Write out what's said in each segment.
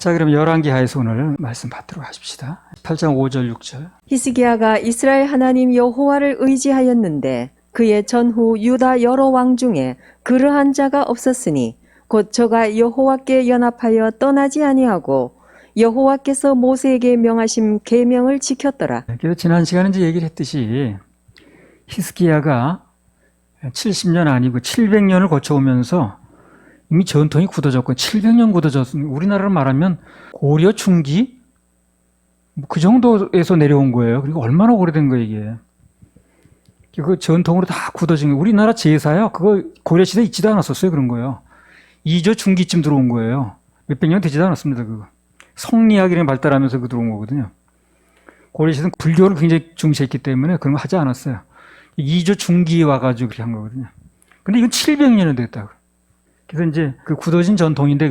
자, 그럼 열왕기하에서 오늘 말씀 받도록 하십시다. 8장 5절 6절. 히스기야가 이스라엘 하나님 여호와를 의지하였는데 그의 전후 유다 여러 왕 중에 그러한 자가 없었으니 곧 저가 여호와께 연합하여 떠나지 아니하고 여호와께서 모세에게 명하신 계명을 지켰더라. 그래서 지난 시간에 이제 얘기를 했듯이 히스기야가 70년 아니고 700년을 거쳐오면서 이미 전통이 굳어졌고 700년 굳어졌으니 우리나라로 말하면 고려 중기 그 정도에서 내려온 거예요. 그리고 얼마나 오래된 거예요 이게. 그 전통으로 다 굳어진 거예요. 우리나라 제사요 그거 고려 시대에 있지도 않았었어요. 그런 거예요. 2조 중기쯤 들어온 거예요. 몇백 년 되지도 않았습니다. 그거 성리학이 발달하면서 그 들어온 거거든요. 고려 시대는 불교를 굉장히 중시했기 때문에 그런 거 하지 않았어요. 2조 중기에 와가지고 그렇게 한 거거든요. 근데 이건 700년이 됐다고. 그래서 이제 그 굳어진 전통인데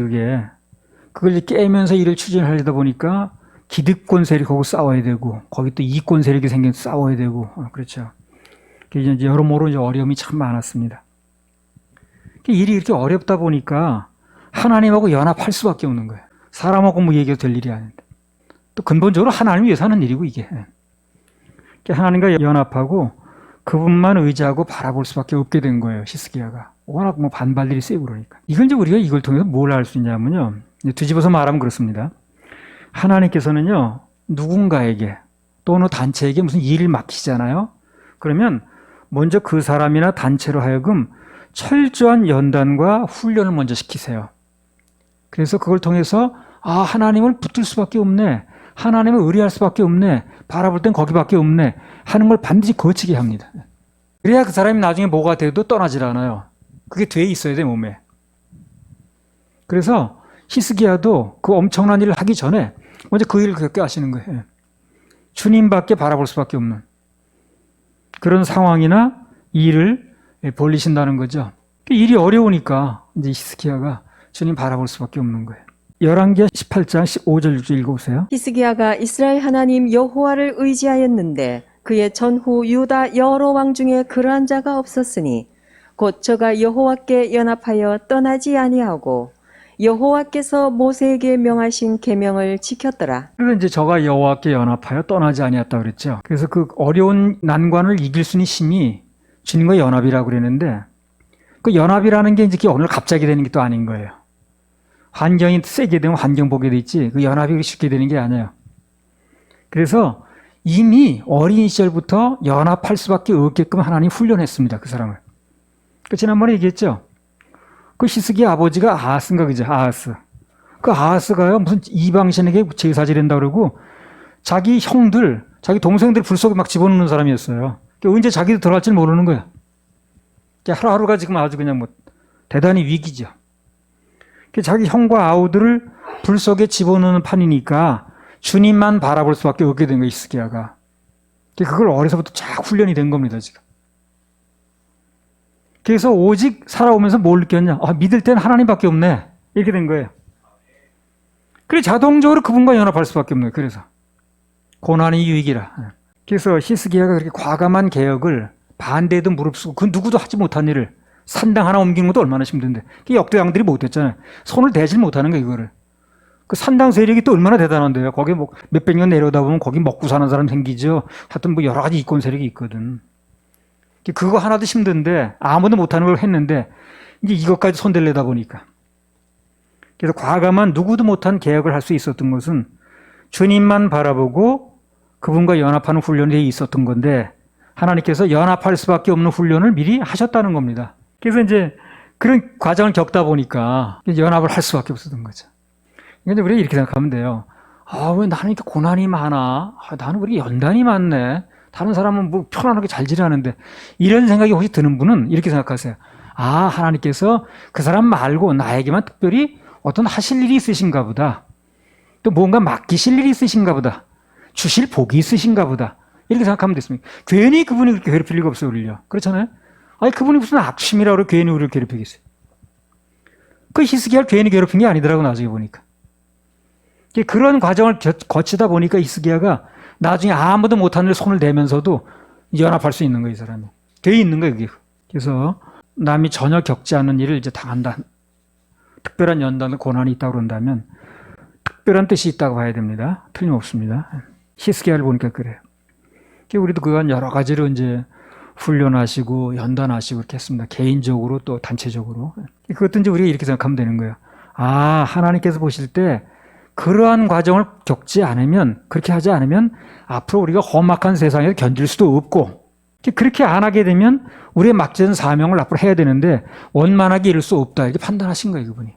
그걸 깨면서 일을 추진하려다 보니까 기득권 세력하고 싸워야 되고 거기 또 이권 세력이 생겨서 싸워야 되고 그렇죠. 그래서 이제 여러모로 이제 어려움이 참 많았습니다. 일이 이렇게 어렵다 보니까 하나님하고 연합할 수밖에 없는 거예요. 사람하고 뭐 얘기해도 될 일이 아닌데 또 근본적으로 하나님 위해서 하는 일이고 이게 하나님과 연합하고 그분만 의지하고 바라볼 수밖에 없게 된 거예요. 히스기야가 워낙 뭐 반발들이 세고 그러니까 이걸 이제 우리가 이걸 통해서 뭘 알 수 있냐면요, 뒤집어서 말하면 그렇습니다. 하나님께서는요 누군가에게 또는 단체에게 무슨 일을 맡기잖아요. 그러면 먼저 그 사람이나 단체로 하여금 철저한 연단과 훈련을 먼저 시키세요. 그래서 그걸 통해서 하나님을 붙들 수밖에 없네, 하나님을 의뢰할 수밖에 없네, 바라볼 땐 거기밖에 없네 하는 걸 반드시 거치게 합니다. 그래야 그 사람이 나중에 뭐가 돼도 떠나질 않아요. 그게 돼 있어야 돼 몸에. 그래서 히스기야도 그 엄청난 일을 하기 전에 먼저 그 일을 겪게 하시는 거예요. 주님밖에 바라볼 수밖에 없는 그런 상황이나 일을 벌리신다는 거죠. 일이 어려우니까 이제 히스기야가 주님 바라볼 수밖에 없는 거예요. 열왕기하 18장 15절 6절 읽어보세요. 히스기야가 이스라엘 하나님 여호와를 의지하였는데 그의 전후 유다 여러 왕 중에 그러한 자가 없었으니 곧 저가 여호와께 연합하여 떠나지 아니하고 여호와께서 모세에게 명하신 계명을 지켰더라. 그래서 이제 저가 여호와께 연합하여 떠나지 아니했다 그랬죠. 그래서 그 어려운 난관을 이길 수 있는 힘이 주님과 연합이라고 그랬는데 그 연합이라는 게 이제 오늘 갑자기 되는 게 또 아닌 거예요. 환경이 세게 되면 환경 보게 돼 있지 그 연합이 쉽게 되는 게 아니에요. 그래서 이미 어린 시절부터 연합할 수밖에 없게끔 하나님 훈련했습니다. 그 사람을. 그 지난번에 얘기했죠. 그 히스기야 아버지가 아하스인가 그죠? 아하스. 그 아하스가요 무슨 이방신에게 제사 지낸다 그러고 자기 형들, 자기 동생들 불 속에 막 집어넣는 사람이었어요. 언제 자기도 들어갈 줄 모르는 거야. 하루하루가 지금 아주 그냥 뭐 대단히 위기죠. 자기 형과 아우들을 불 속에 집어넣는 판이니까 주님만 바라볼 수밖에 없게 된 거예요, 히스기야가. 그걸 어려서부터 쫙 훈련이 된 겁니다, 지금. 그래서 오직 살아오면서 뭘 느꼈냐? 믿을 땐 하나님밖에 없네. 이렇게 된 거예요. 그래 자동적으로 그분과 연합할 수밖에 없는 거예요. 그래서 고난이 유익이라. 그래서 히스기야가 그렇게 과감한 개혁을 반대에도 무릅쓰고 그 누구도 하지 못한 일을 산당 하나 옮기는 것도 얼마나 힘든데 그 역대왕들이 못했잖아요. 손을 대질 못하는 거예요. 이거를. 그 산당 세력이 또 얼마나 대단한데요. 거기 뭐 몇백 년 내려다 보면 거기 먹고 사는 사람 생기죠. 하여튼 뭐 여러 가지 이권 세력이 있거든. 그거 하나도 힘든데 아무도 못하는 걸 했는데 이제 이것까지 손댈려다 보니까 그래서 과감한 누구도 못한 개혁을 할 수 있었던 것은 주님만 바라보고 그분과 연합하는 훈련이 있었던 건데 하나님께서 연합할 수밖에 없는 훈련을 미리 하셨다는 겁니다. 그래서 이제 그런 과정을 겪다 보니까 연합을 할 수밖에 없었던 거죠. 그러니까 우리가 이렇게 생각하면 돼요. 왜 나는 이렇게 고난이 많아? 나는 왜 이렇게 연단이 많네? 다른 사람은 뭐 편안하게 잘 지내는데 이런 생각이 혹시 드는 분은 이렇게 생각하세요. 하나님께서 그 사람 말고 나에게만 특별히 어떤 하실 일이 있으신가 보다. 또 뭔가 맡기실 일이 있으신가 보다. 주실 복이 있으신가 보다. 이렇게 생각하면 됐습니다. 괜히 그분이 그렇게 괴롭힐 리가 없어요, 우리요. 그렇잖아요? 그분이 무슨 악심이라고 괜히 우리를 괴롭히겠어요. 그 히스기야를 괜히 괴롭힌 게 아니더라고, 나중에 보니까. 그런 과정을 거치다 보니까 히스기야가 나중에 아무도 못하는 일 손을 대면서도 연합할 수 있는 거예요, 이 사람이. 돼 있는 거예요, 그게. 그래서 남이 전혀 겪지 않는 일을 이제 당한다. 특별한 연단과 고난이 있다고 그런다면 특별한 뜻이 있다고 봐야 됩니다. 틀림없습니다. 히스기야를 보니까 그래요. 우리도 그간 여러 가지로 이제 훈련하시고 연단하시고 이렇게 했습니다. 개인적으로 또 단체적으로. 그것도 이제 우리가 이렇게 생각하면 되는 거예요. 아, 하나님께서 보실 때 그러한 과정을 겪지 않으면, 그렇게 하지 않으면 앞으로 우리가 험악한 세상에서 견딜 수도 없고, 그렇게 안 하게 되면 우리의 맡겨진 사명을 앞으로 해야 되는데 원만하게 이룰 수 없다, 이렇게 판단하신 거예요, 그분이.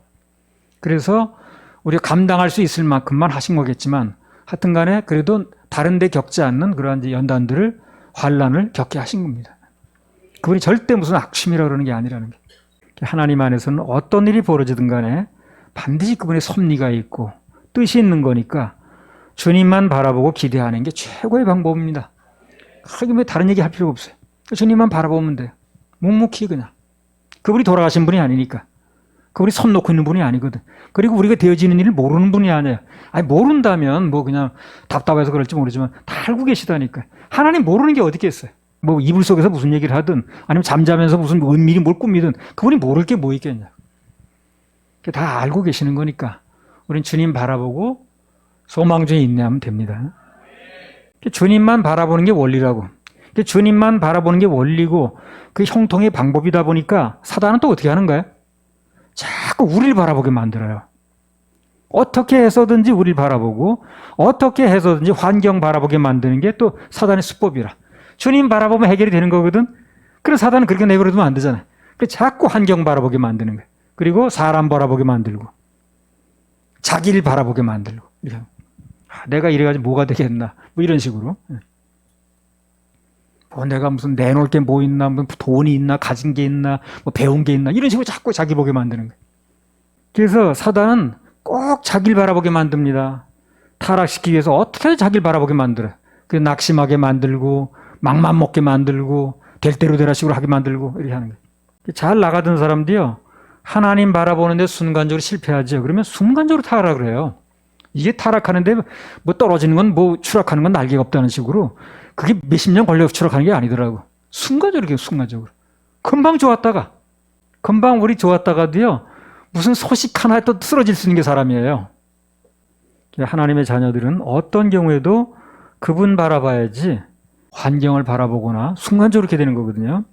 그래서 우리가 감당할 수 있을 만큼만 하신 거겠지만 하여튼 간에 그래도 다른 데 겪지 않는 그러한 이제 연단들을, 환란을 겪게 하신 겁니다. 그분이 절대 무슨 악심이라 그러는 게 아니라는 게. 하나님 안에서는 어떤 일이 벌어지든 간에 반드시 그분의 섭리가 있고 뜻이 있는 거니까 주님만 바라보고 기대하는 게 최고의 방법입니다. 하긴 왜 다른 얘기 할 필요가 없어요. 주님만 바라보면 돼요. 묵묵히 그냥. 그분이 돌아가신 분이 아니니까. 그분이 손 놓고 있는 분이 아니거든. 그리고 우리가 되어지는 일을 모르는 분이 아니에요. 아니, 모른다면 뭐 그냥 답답해서 그럴지 모르지만 다 알고 계시다니까. 하나님 모르는 게 어디 있겠어요. 뭐 이불 속에서 무슨 얘기를 하든 아니면 잠자면서 무슨 은밀히 뭘 꾸미든 그분이 모를 게 뭐 있겠냐. 다 알고 계시는 거니까 우리는 주님 바라보고 소망 중에 인내하면 됩니다. 주님만 바라보는 게 원리라고. 주님만 바라보는 게 원리고 그 형통의 방법이다 보니까 사단은 또 어떻게 하는 거예요? 자꾸 우리를 바라보게 만들어요. 어떻게 해서든지 우리를 바라보고 어떻게 해서든지 환경 바라보게 만드는 게 또 사단의 수법이라. 주님 바라보면 해결이 되는 거거든. 그래서 사단은 그렇게 내버려두면 안 되잖아요. 자꾸 환경 바라보게 만드는 거예요. 그리고 사람 바라보게 만들고 자기를 바라보게 만들고 이렇게. 내가 이래가지고 뭐가 되겠나 뭐 이런 식으로. 뭐 내가 무슨 내놓을 게 뭐 있나, 뭐 돈이 있나, 가진 게 있나, 뭐 배운 게 있나 이런 식으로 자꾸 자기 보게 만드는 거예요. 그래서 사단은 꼭 자기를 바라보게 만듭니다. 타락시키기 위해서 어떻게 자기를 바라보게 만들어요. 그 낙심하게 만들고 막만 먹게 만들고 될 대로 되라 식으로 하게 만들고 이렇게 하는 거예요. 잘 나가던 사람들이요. 하나님 바라보는데 순간적으로 실패하죠. 그러면 순간적으로 타락을 해요. 이게 타락하는데 뭐 떨어지는 건 뭐 추락하는 건 날개가 없다는 식으로 그게 몇십 년 걸려서 추락하는 게 아니더라고. 순간적으로, 순간적으로. 금방 좋았다가, 금방 우리 좋았다가도요, 무슨 소식 하나에 또 쓰러질 수 있는 게 사람이에요. 하나님의 자녀들은 어떤 경우에도 그분 바라봐야지 환경을 바라보거나 순간적으로 이렇게 되는 거거든요.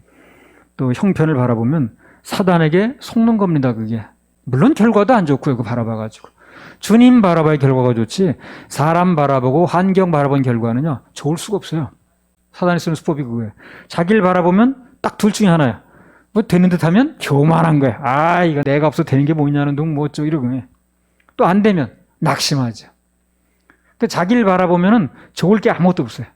또 형편을 바라보면 사단에게 속는 겁니다, 그게. 물론 결과도 안 좋고요, 그거 바라봐가지고. 주님 바라봐야 결과가 좋지 사람 바라보고 환경 바라본 결과는요 좋을 수가 없어요. 사단이 쓰는 수법이 그거예요. 자기를 바라보면 딱 둘 중에 하나야. 뭐 되는 듯 하면 교만한 거야. 아, 이거 내가 없어 되는 게 뭐 있냐는 둥 뭐 어쩌고 이러고 해. 또 안 되면 낙심하죠. 근데 자기를 바라보면은 좋을 게 아무것도 없어요.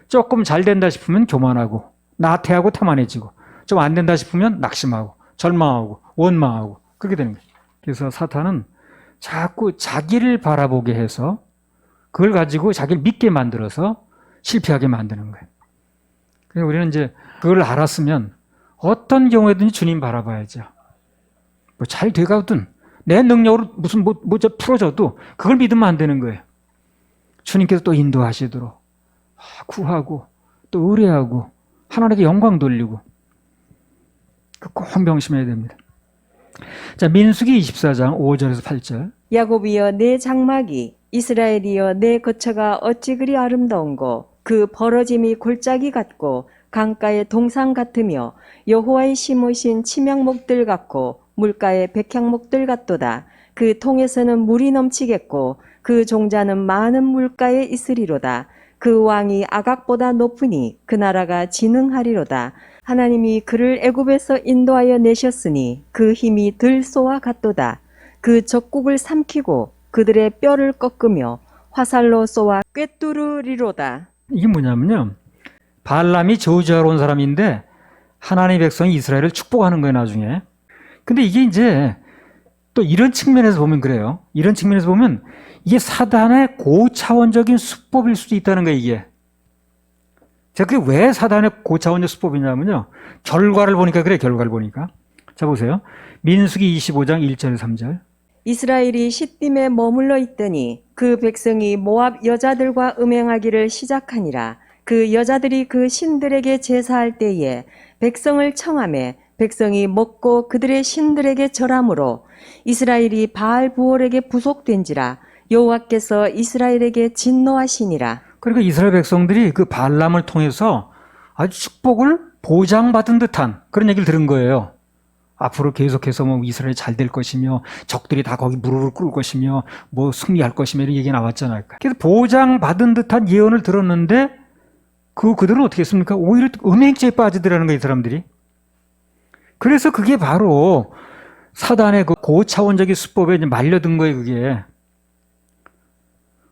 조금 잘 된다 싶으면 교만하고 나태하고 태만해지고 좀 안 된다 싶으면 낙심하고 절망하고 원망하고 그렇게 되는 거예요. 그래서 사탄은 자꾸 자기를 바라보게 해서 그걸 가지고 자기를 믿게 만들어서 실패하게 만드는 거예요. 그래서 우리는 이제 그걸 알았으면 어떤 경우에든지 주님 바라봐야죠. 뭐 잘 돼가든 내 능력으로 무슨 뭐 풀어줘도 그걸 믿으면 안 되는 거예요. 주님께서 또 인도하시도록 구하고 또 의뢰하고 하나님께 영광 돌리고 꼭 명심해야 됩니다. 자, 민수기 24장 5절에서 8절. 야곱이여 내 장막이 이스라엘이여 내 거처가 어찌 그리 아름다운고 그 벌어짐이 골짜기 같고 강가의 동상 같으며 여호와의 심으신 치명목들 같고 물가의 백향목들 같도다. 그 통에서는 물이 넘치겠고 그 종자는 많은 물가에 있으리로다. 그 왕이 아각보다 높으니 그 나라가 진흥하리로다. 하나님이 그를 애굽에서 인도하여 내셨으니 그 힘이 들소와 같도다. 그 적국을 삼키고 그들의 뼈를 꺾으며 화살로 쏘아 꿰뚫으리로다. 이게 뭐냐면요. 발람이 저주하러 온 사람인데 하나님의 백성이 이스라엘을 축복하는 거예요, 나중에. 근데 이게 이제 또 이런 측면에서 보면 그래요. 이런 측면에서 보면 이게 사단의 고차원적인 수법일 수도 있다는 거예요, 이게. 자, 그게 왜 사단의 고차원적 수법이냐면요. 결과를 보니까 그래, 결과를 보니까. 자, 보세요. 민수기 25장 1절 3절. 이스라엘이 시딤에 머물러 있더니 그 백성이 모압 여자들과 음행하기를 시작하니라. 그 여자들이 그 신들에게 제사할 때에 백성을 청하매 백성이 먹고 그들의 신들에게 절함으로 이스라엘이 바알 부올에게 부속된지라. 여호와께서 이스라엘에게 진노하시니라. 그러니까 이스라엘 백성들이 그 발람을 통해서 아주 축복을 보장받은 듯한 그런 얘기를 들은 거예요. 앞으로 계속해서 뭐 이스라엘이 잘 될 것이며 적들이 다 거기 무릎을 꿇을 것이며 뭐 승리할 것이며 이런 얘기가 나왔잖아요. 그래서 보장받은 듯한 예언을 들었는데 그들은 어떻게 했습니까? 오히려 음행죄에 빠지더라는 거예요, 이 사람들이. 그래서 그게 바로 사단의 그 고차원적인 수법에 이제 말려든 거예요, 그게.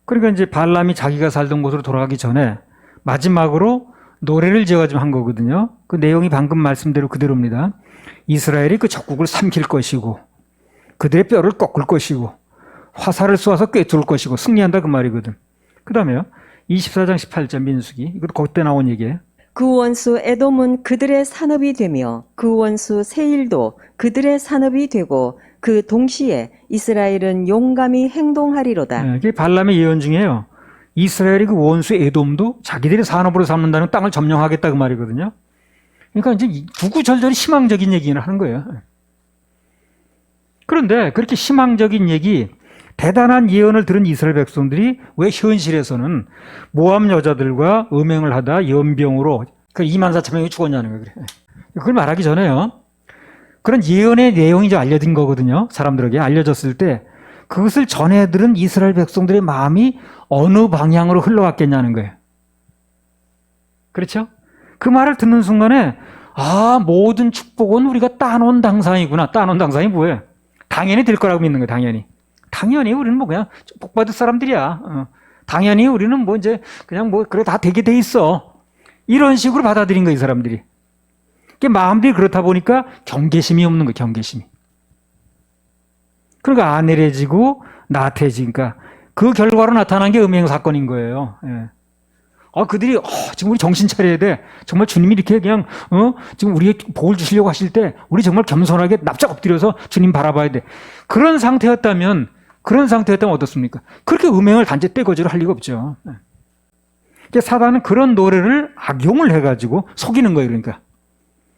그러니까 이제 발람이 자기가 살던 곳으로 돌아가기 전에 마지막으로 노래를 지어가지고 한 거거든요. 그 내용이 방금 말씀대로 그대로입니다. 이스라엘이 그 적국을 삼킬 것이고 그들의 뼈를 꺾을 것이고 화살을 쏘아서 꿰뚫을 것이고 승리한다 그 말이거든. 그 다음에요. 24장 18절 민수기. 이것도 그때 나온 얘기예요. 그 원수 에돔은 그들의 산업이 되며 그 원수 세일도 그들의 산업이 되고 그 동시에 이스라엘은 용감히 행동하리로다. 네, 이게 발람의 예언 중에요. 이스라엘이 그 원수 에돔도 자기들의 산업으로 삼는다는 땅을 점령하겠다 그 말이거든요. 그러니까 이제 구구절절히 희망적인 얘기를 하는 거예요. 그런데 그렇게 희망적인 얘기, 대단한 예언을 들은 이스라엘 백성들이 왜 현실에서는 모함 여자들과 음행을 하다 연병으로 그 24,000명이 죽었냐는 거예요. 그걸 말하기 전에요. 그런 예언의 내용이 이제 알려진 거거든요. 사람들에게 알려졌을 때 그것을 전해 들은 이스라엘 백성들의 마음이 어느 방향으로 흘러갔겠냐는 거예요. 그렇죠? 그 말을 듣는 순간에 모든 축복은 우리가 따놓은 당상이구나. 따놓은 당상이 뭐예요? 당연히 될 거라고 믿는 거예요. 당연히 우리는 뭐 그냥 복받을 사람들이야. 당연히 우리는 뭐 이제 그냥 뭐 그래 다 되게 돼 있어. 이런 식으로 받아들인 거예요, 이 사람들이. 마음들이 그렇다 보니까 경계심이 없는 거예요, 경계심이. 그러니까 안일해지고 나태해지니까 그 결과로 나타난 게 음행 사건인 거예요. 예. 그들이 지금 우리 정신 차려야 돼. 정말 주님이 이렇게 그냥 지금 우리에게 복을 주시려고 하실 때 우리 정말 겸손하게 납작 엎드려서 주님 바라봐야 돼. 그런 상태였다면 어떻습니까? 그렇게 음행을 단지 떼거지로 할 리가 없죠. 예. 사단은 그런 노래를 악용을 해가지고 속이는 거예요. 그러니까.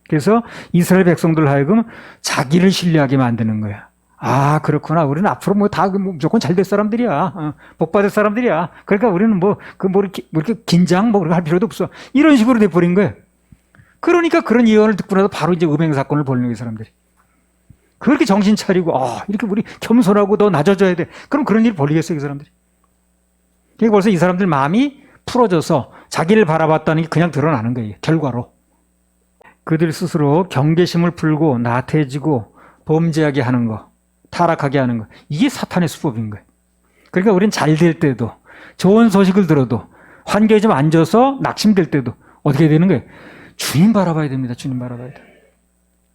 그래서 이스라엘 백성들 하여금 자기를 신뢰하게 만드는 거야. 그렇구나. 우리는 앞으로 뭐 다 무조건 잘 될 사람들이야. 복 받을 사람들이야. 그러니까 우리는 이렇게 긴장 그렇게 할 필요도 없어. 이런 식으로 돼버린 거예요. 그러니까 그런 예언을 듣고 나서 바로 이제 음행 사건을 벌이는 거예요, 사람들이. 그렇게 정신 차리고, 이렇게 우리 겸손하고 더 낮아져야 돼. 그럼 그런 일을 벌이겠어요, 이 사람들이. 그러니까 벌써 이 사람들 마음이 풀어져서 자기를 바라봤다는 게 그냥 드러나는 거예요, 결과로. 그들 스스로 경계심을 풀고 나태해지고 범죄하게 하는 거. 타락하게 하는 거. 이게 사탄의 수법인 거예요. 그러니까 우리는 잘 될 때도 좋은 소식을 들어도 환경이 좀 안 좋아서 낙심될 때도 어떻게 되는 거예요? 주님 바라봐야 됩니다. 주님 바라봐야 돼.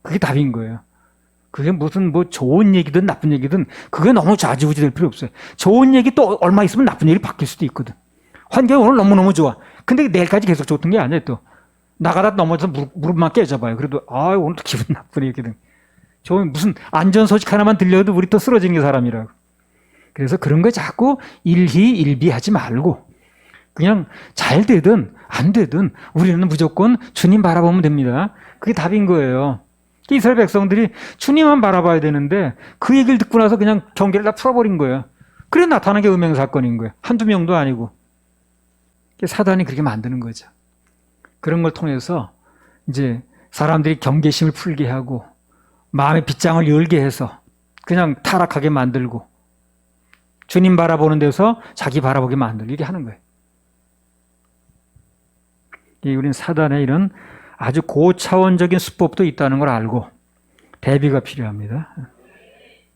그게 답인 거예요. 그게 무슨 뭐 좋은 얘기든 나쁜 얘기든 그게 너무 좌지우지 될 필요 없어요. 좋은 얘기 또 얼마 있으면 나쁜 얘기 바뀔 수도 있거든. 환경이 오늘 너무너무 좋아. 근데 내일까지 계속 좋던 게 아니에요. 또 나가다 넘어져서 무릎만 깨져봐요. 그래도 오늘도 기분 나쁘네 이렇게 된. 무슨 안전 소식 하나만 들려도 우리 또 쓰러지는 게 사람이라고. 그래서 그런 거 자꾸 일희일비하지 말고 그냥 잘 되든 안 되든 우리는 무조건 주님 바라보면 됩니다. 그게 답인 거예요. 이스라엘 백성들이 주님만 바라봐야 되는데 그 얘기를 듣고 나서 그냥 경계를 다 풀어버린 거예요. 그래 나타난 게 음행 사건인 거예요. 한두 명도 아니고. 사단이 그렇게 만드는 거죠. 그런 걸 통해서 이제 사람들이 경계심을 풀게 하고 마음의 빗장을 열게 해서 그냥 타락하게 만들고 주님 바라보는 데서 자기 바라보게 만들고 이렇게 하는 거예요. 우리는 사단의 이런 아주 고차원적인 수법도 있다는 걸 알고 대비가 필요합니다.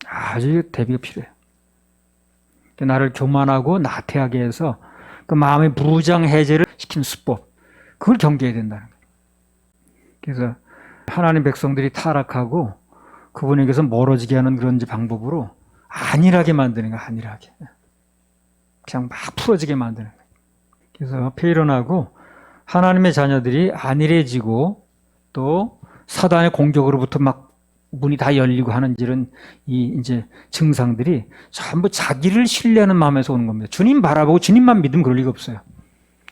아주 대비가 필요해요. 나를 교만하고 나태하게 해서 그 마음의 무장 해제를 시키는 수법, 그걸 경계해야 된다는 거예요. 그래서 하나님 백성들이 타락하고 그분에게서 멀어지게 하는 그런 방법으로 안일하게 만드는 거예요. 안일하게. 그냥 막 풀어지게 만드는 거예요. 그래서 페이론하고 하나님의 자녀들이 안일해지고 또 사단의 공격으로부터 막 문이 다 열리고 하는 이런 이제 증상들이 전부 자기를 신뢰하는 마음에서 오는 겁니다. 주님 바라보고 주님만 믿으면 그럴 리가 없어요.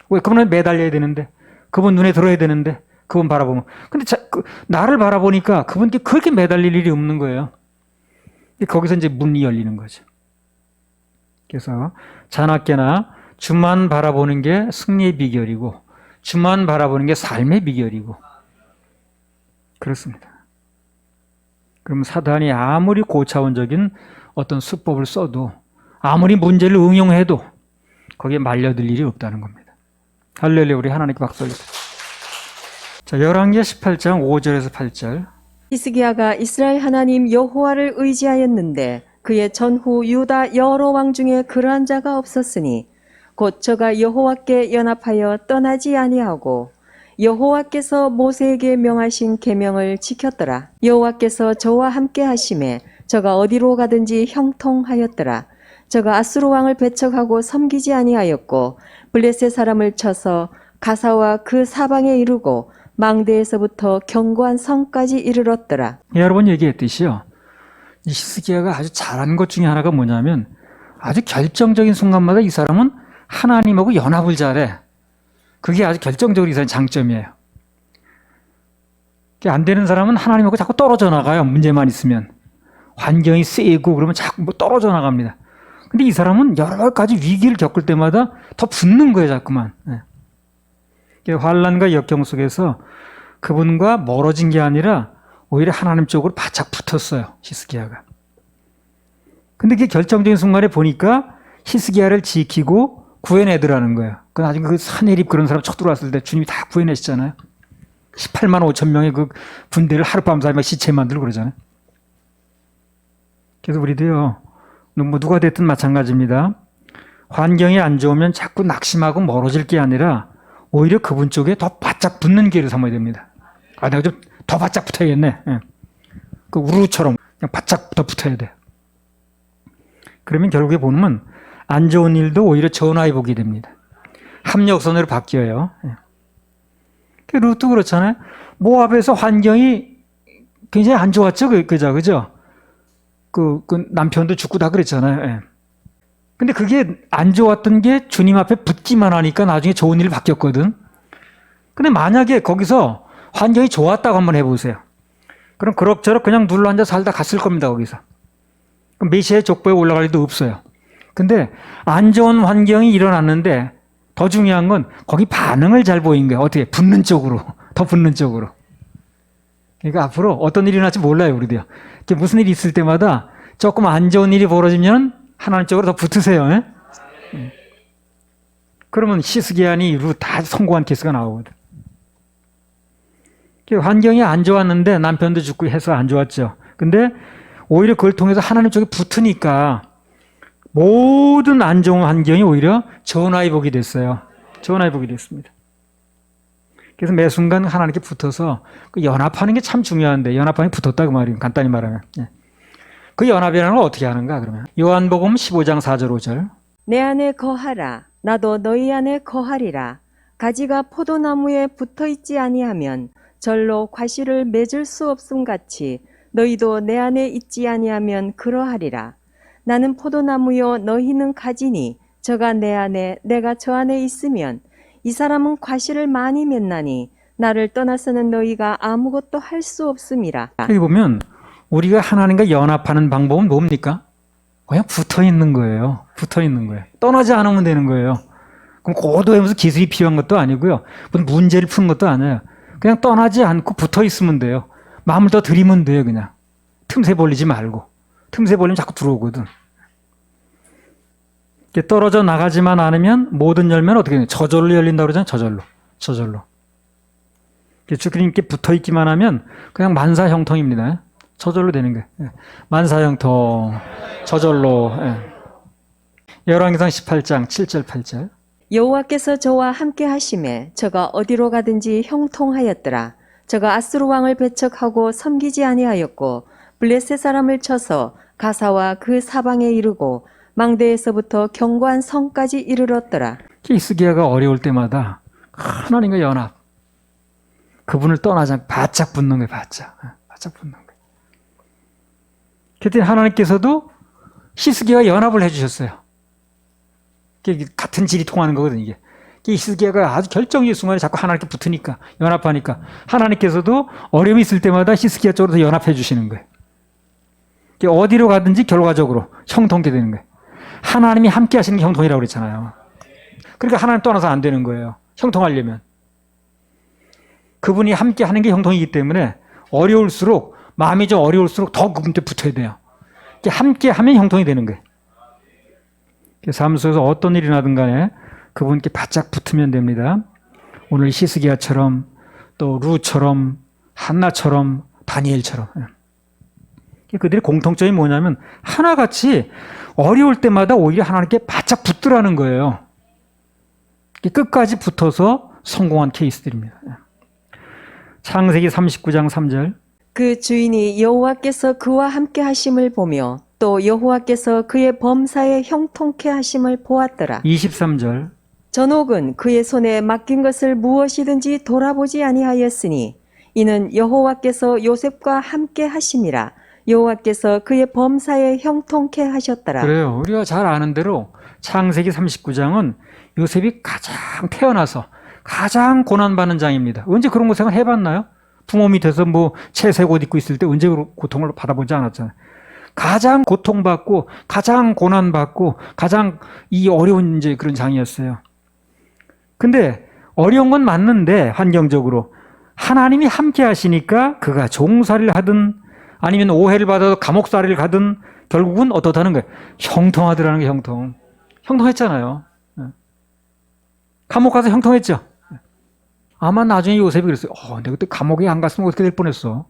왜? 그분에 매달려야 되는데, 그분 눈에 들어야 되는데, 그분 바라보면. 근데 나를 바라보니까 그분께 그렇게 매달릴 일이 없는 거예요. 거기서 이제 문이 열리는 거죠. 그래서 자나깨나 주만 바라보는 게 승리의 비결이고 주만 바라보는 게 삶의 비결이고 그렇습니다. 그럼 사단이 아무리 고차원적인 어떤 수법을 써도 아무리 문제를 응용해도 거기에 말려들 일이 없다는 겁니다. 할렐루야. 우리 하나님께 박수 올립니다. 자, 열왕기하 18장 5절에서 8절. 히스기야가 이스라엘 하나님 여호와를 의지하였는데 그의 전후 유다 여러 왕 중에 그러한 자가 없었으니 곧 저가 여호와께 연합하여 떠나지 아니하고 여호와께서 모세에게 명하신 계명을 지켰더라. 여호와께서 저와 함께 하심에 저가 어디로 가든지 형통하였더라. 저가 아수르 왕을 배척하고 섬기지 아니하였고 블레셋 사람을 쳐서 가사와 그 사방에 이르고 망대에서부터 견고한 성까지 이르렀더라. 여러분 얘기했듯이요. 이 히스기야가 아주 잘한 것 중에 하나가 뭐냐면 아주 결정적인 순간마다 이 사람은 하나님하고 연합을 잘해. 그게 아주 결정적으로 이 사람의 장점이에요. 안 되는 사람은 하나님하고 자꾸 떨어져 나가요. 문제만 있으면. 환경이 세고 그러면 자꾸 뭐 떨어져 나갑니다. 근데 이 사람은 여러 가지 위기를 겪을 때마다 더 붙는 거예요. 자꾸만. 환난과 역경 속에서 그분과 멀어진 게 아니라 오히려 하나님 쪽으로 바짝 붙었어요. 히스기야가. 근데 그 결정적인 순간에 보니까 히스기야를 지키고 구해내더라는 거예요. 그 나중에 그 사내립 그런 사람 쳐들어왔을 때 주님이 다 구해내시잖아요. 18만 5천 명의 그 군대를 하룻밤 사이에 막 시체 만들고 그러잖아요. 그래서 우리도요, 뭐 누가 됐든 마찬가지입니다. 환경이 안 좋으면 자꾸 낙심하고 멀어질 게 아니라 오히려 그분 쪽에 더 바짝 붙는 기회를 삼아야 됩니다. 아, 내가 좀 더 바짝 붙어야겠네. 그 우루처럼 그냥 바짝 더 붙어야 돼. 그러면 결국에 보면 안 좋은 일도 오히려 전화해 보게 됩니다. 합력선으로 바뀌어요. 루트 그렇잖아요. 모압에서 환경이 굉장히 안 좋았죠. 그죠? 그 남편도 죽고 다 그랬잖아요. 근데 그게 안 좋았던 게 주님 앞에 붙기만 하니까 나중에 좋은 일로 바뀌었거든. 근데 만약에 거기서 환경이 좋았다고 한번 해보세요. 그럼 그럭저럭 그냥 눌러앉아 살다 갔을 겁니다. 거기서. 그럼 메시아의 족보에 올라갈 일도 없어요. 근데 안 좋은 환경이 일어났는데 더 중요한 건 거기 반응을 잘 보인 거예요. 어떻게? 붙는 쪽으로. 더 붙는 쪽으로. 그러니까 앞으로 어떤 일이 일어날지 몰라요. 우리도요. 무슨 일이 있을 때마다 조금 안 좋은 일이 벌어지면 하나님 쪽으로 더 붙으세요. 그러면 히스기야니 이루 다 성공한 케이스가 나오거든. 환경이 안 좋았는데 남편도 죽고 해서 안 좋았죠. 근데 오히려 그걸 통해서 하나님 쪽에 붙으니까 모든 안 좋은 환경이 오히려 전화의 복이 됐어요. 전화의 복이 됐습니다. 그래서 매 순간 하나님께 붙어서 그 연합하는 게 참 중요한데 연합하는 게 붙었다 그 말이에요. 간단히 말하면. 그 연합이라는 걸 어떻게 하는가 그러면. 요한복음 15장 4절 5절. 내 안에 거하라. 나도 너희 안에 거하리라. 가지가 포도나무에 붙어있지 아니하면 절로 과실을 맺을 수 없음 같이 너희도 내 안에 있지 아니하면 그러하리라. 나는 포도나무요 너희는 가지니 저가 내 안에 내가 저 안에 있으면 이 사람은 과실을 많이 맺나니 나를 떠나서는 너희가 아무것도 할 수 없음이라. 여기 보면 우리가 하나님과 연합하는 방법은 뭡니까? 그냥 붙어 있는 거예요. 붙어 있는 거예요. 떠나지 않으면 되는 거예요. 그럼 고도에 무슨 기술이 필요한 것도 아니고요. 무슨 문제를 푸는 것도 아니에요. 그냥 떠나지 않고 붙어 있으면 돼요. 마음을 더 들이면 돼요. 그냥 틈새 벌리지 말고. 틈새 벌리면 자꾸 들어오거든. 떨어져 나가지만 않으면 모든 열매는 어떻게 되냐? 저절로 열린다고 그러잖아요. 저절로. 주님께 붙어 있기만 하면 그냥 만사형통입니다. 저절로 되는 거예요. 만사형통, 저절로. 열왕기상 18장 7절 8절. 여호와께서 저와 함께 하심에 저가 어디로 가든지 형통하였더라. 저가 아수르 왕을 배척하고 섬기지 아니하였고 블레셋 사람을 쳐서 가사와 그 사방에 이르고 망대에서부터 견고한 성까지 이르렀더라. 히스기야가 어려울 때마다 하나님과 연합, 그분을 떠나지 않고 바짝 붙는 거예요. 바짝 붙는 거예요. 그때 하나님께서도 히스기야와 연합을 해주셨어요. 같은 질이 통하는 거거든요. 이게 히스기야가 아주 결정적인 순간에 자꾸 하나님께 붙으니까, 연합하니까 하나님께서도 어려움이 있을 때마다 히스기야 쪽으로 더 연합해 주시는 거예요. 어디로 가든지 결과적으로 형통케 되는 거예요. 하나님이 함께 하시는 게 형통이라고 그랬잖아요. 그러니까 하나님 떠나서 안 되는 거예요. 형통하려면. 그분이 함께 하는 게 형통이기 때문에 어려울수록, 마음이 좀 어려울수록 더 그분한테 붙어야 돼요. 함께 하면 형통이 되는 거예요. 삶 속에서 어떤 일이 나든 간에 그분께 바짝 붙으면 됩니다. 오늘 히스기야처럼, 또 루처럼, 한나처럼, 다니엘처럼. 그들의 공통점이 뭐냐면 하나같이 어려울 때마다 오히려 하나님께 바짝 붙더라는 거예요. 끝까지 붙어서 성공한 케이스들입니다. 창세기 39장 3절. 그 주인이 여호와께서 그와 함께 하심을 보며 또 여호와께서 그의 범사에 형통케 하심을 보았더라. 23절. 전옥은 그의 손에 맡긴 것을 무엇이든지 돌아보지 아니하였으니 이는 여호와께서 요셉과 함께 하심이라. 여호와께서 그의 범사에 형통케 하셨더라. 그래요. 우리가 잘 아는 대로 창세기 39장은 요셉이 가장 태어나서 가장 고난받는 장입니다. 언제 그런 거 생각 해봤나요? 부모 밑에서 뭐 채색 옷 입고 있을 때 언제 그런 고통을 받아보지 않았잖아요. 가장 고통받고 가장 고난받고 가장 이 어려운 이제 그런 장이었어요. 근데 어려운 건 맞는데 환경적으로 하나님이 함께 하시니까 그가 종살이를 하든 아니면 오해를 받아서 감옥살이를 가든 결국은 어떻다는 거예요? 형통하더라는 게 형통. 형통했잖아요. 감옥 가서 형통했죠. 아마 나중에 요셉이 그랬어요. 내가 그때 감옥에 안 갔으면 어떻게 될 뻔했어.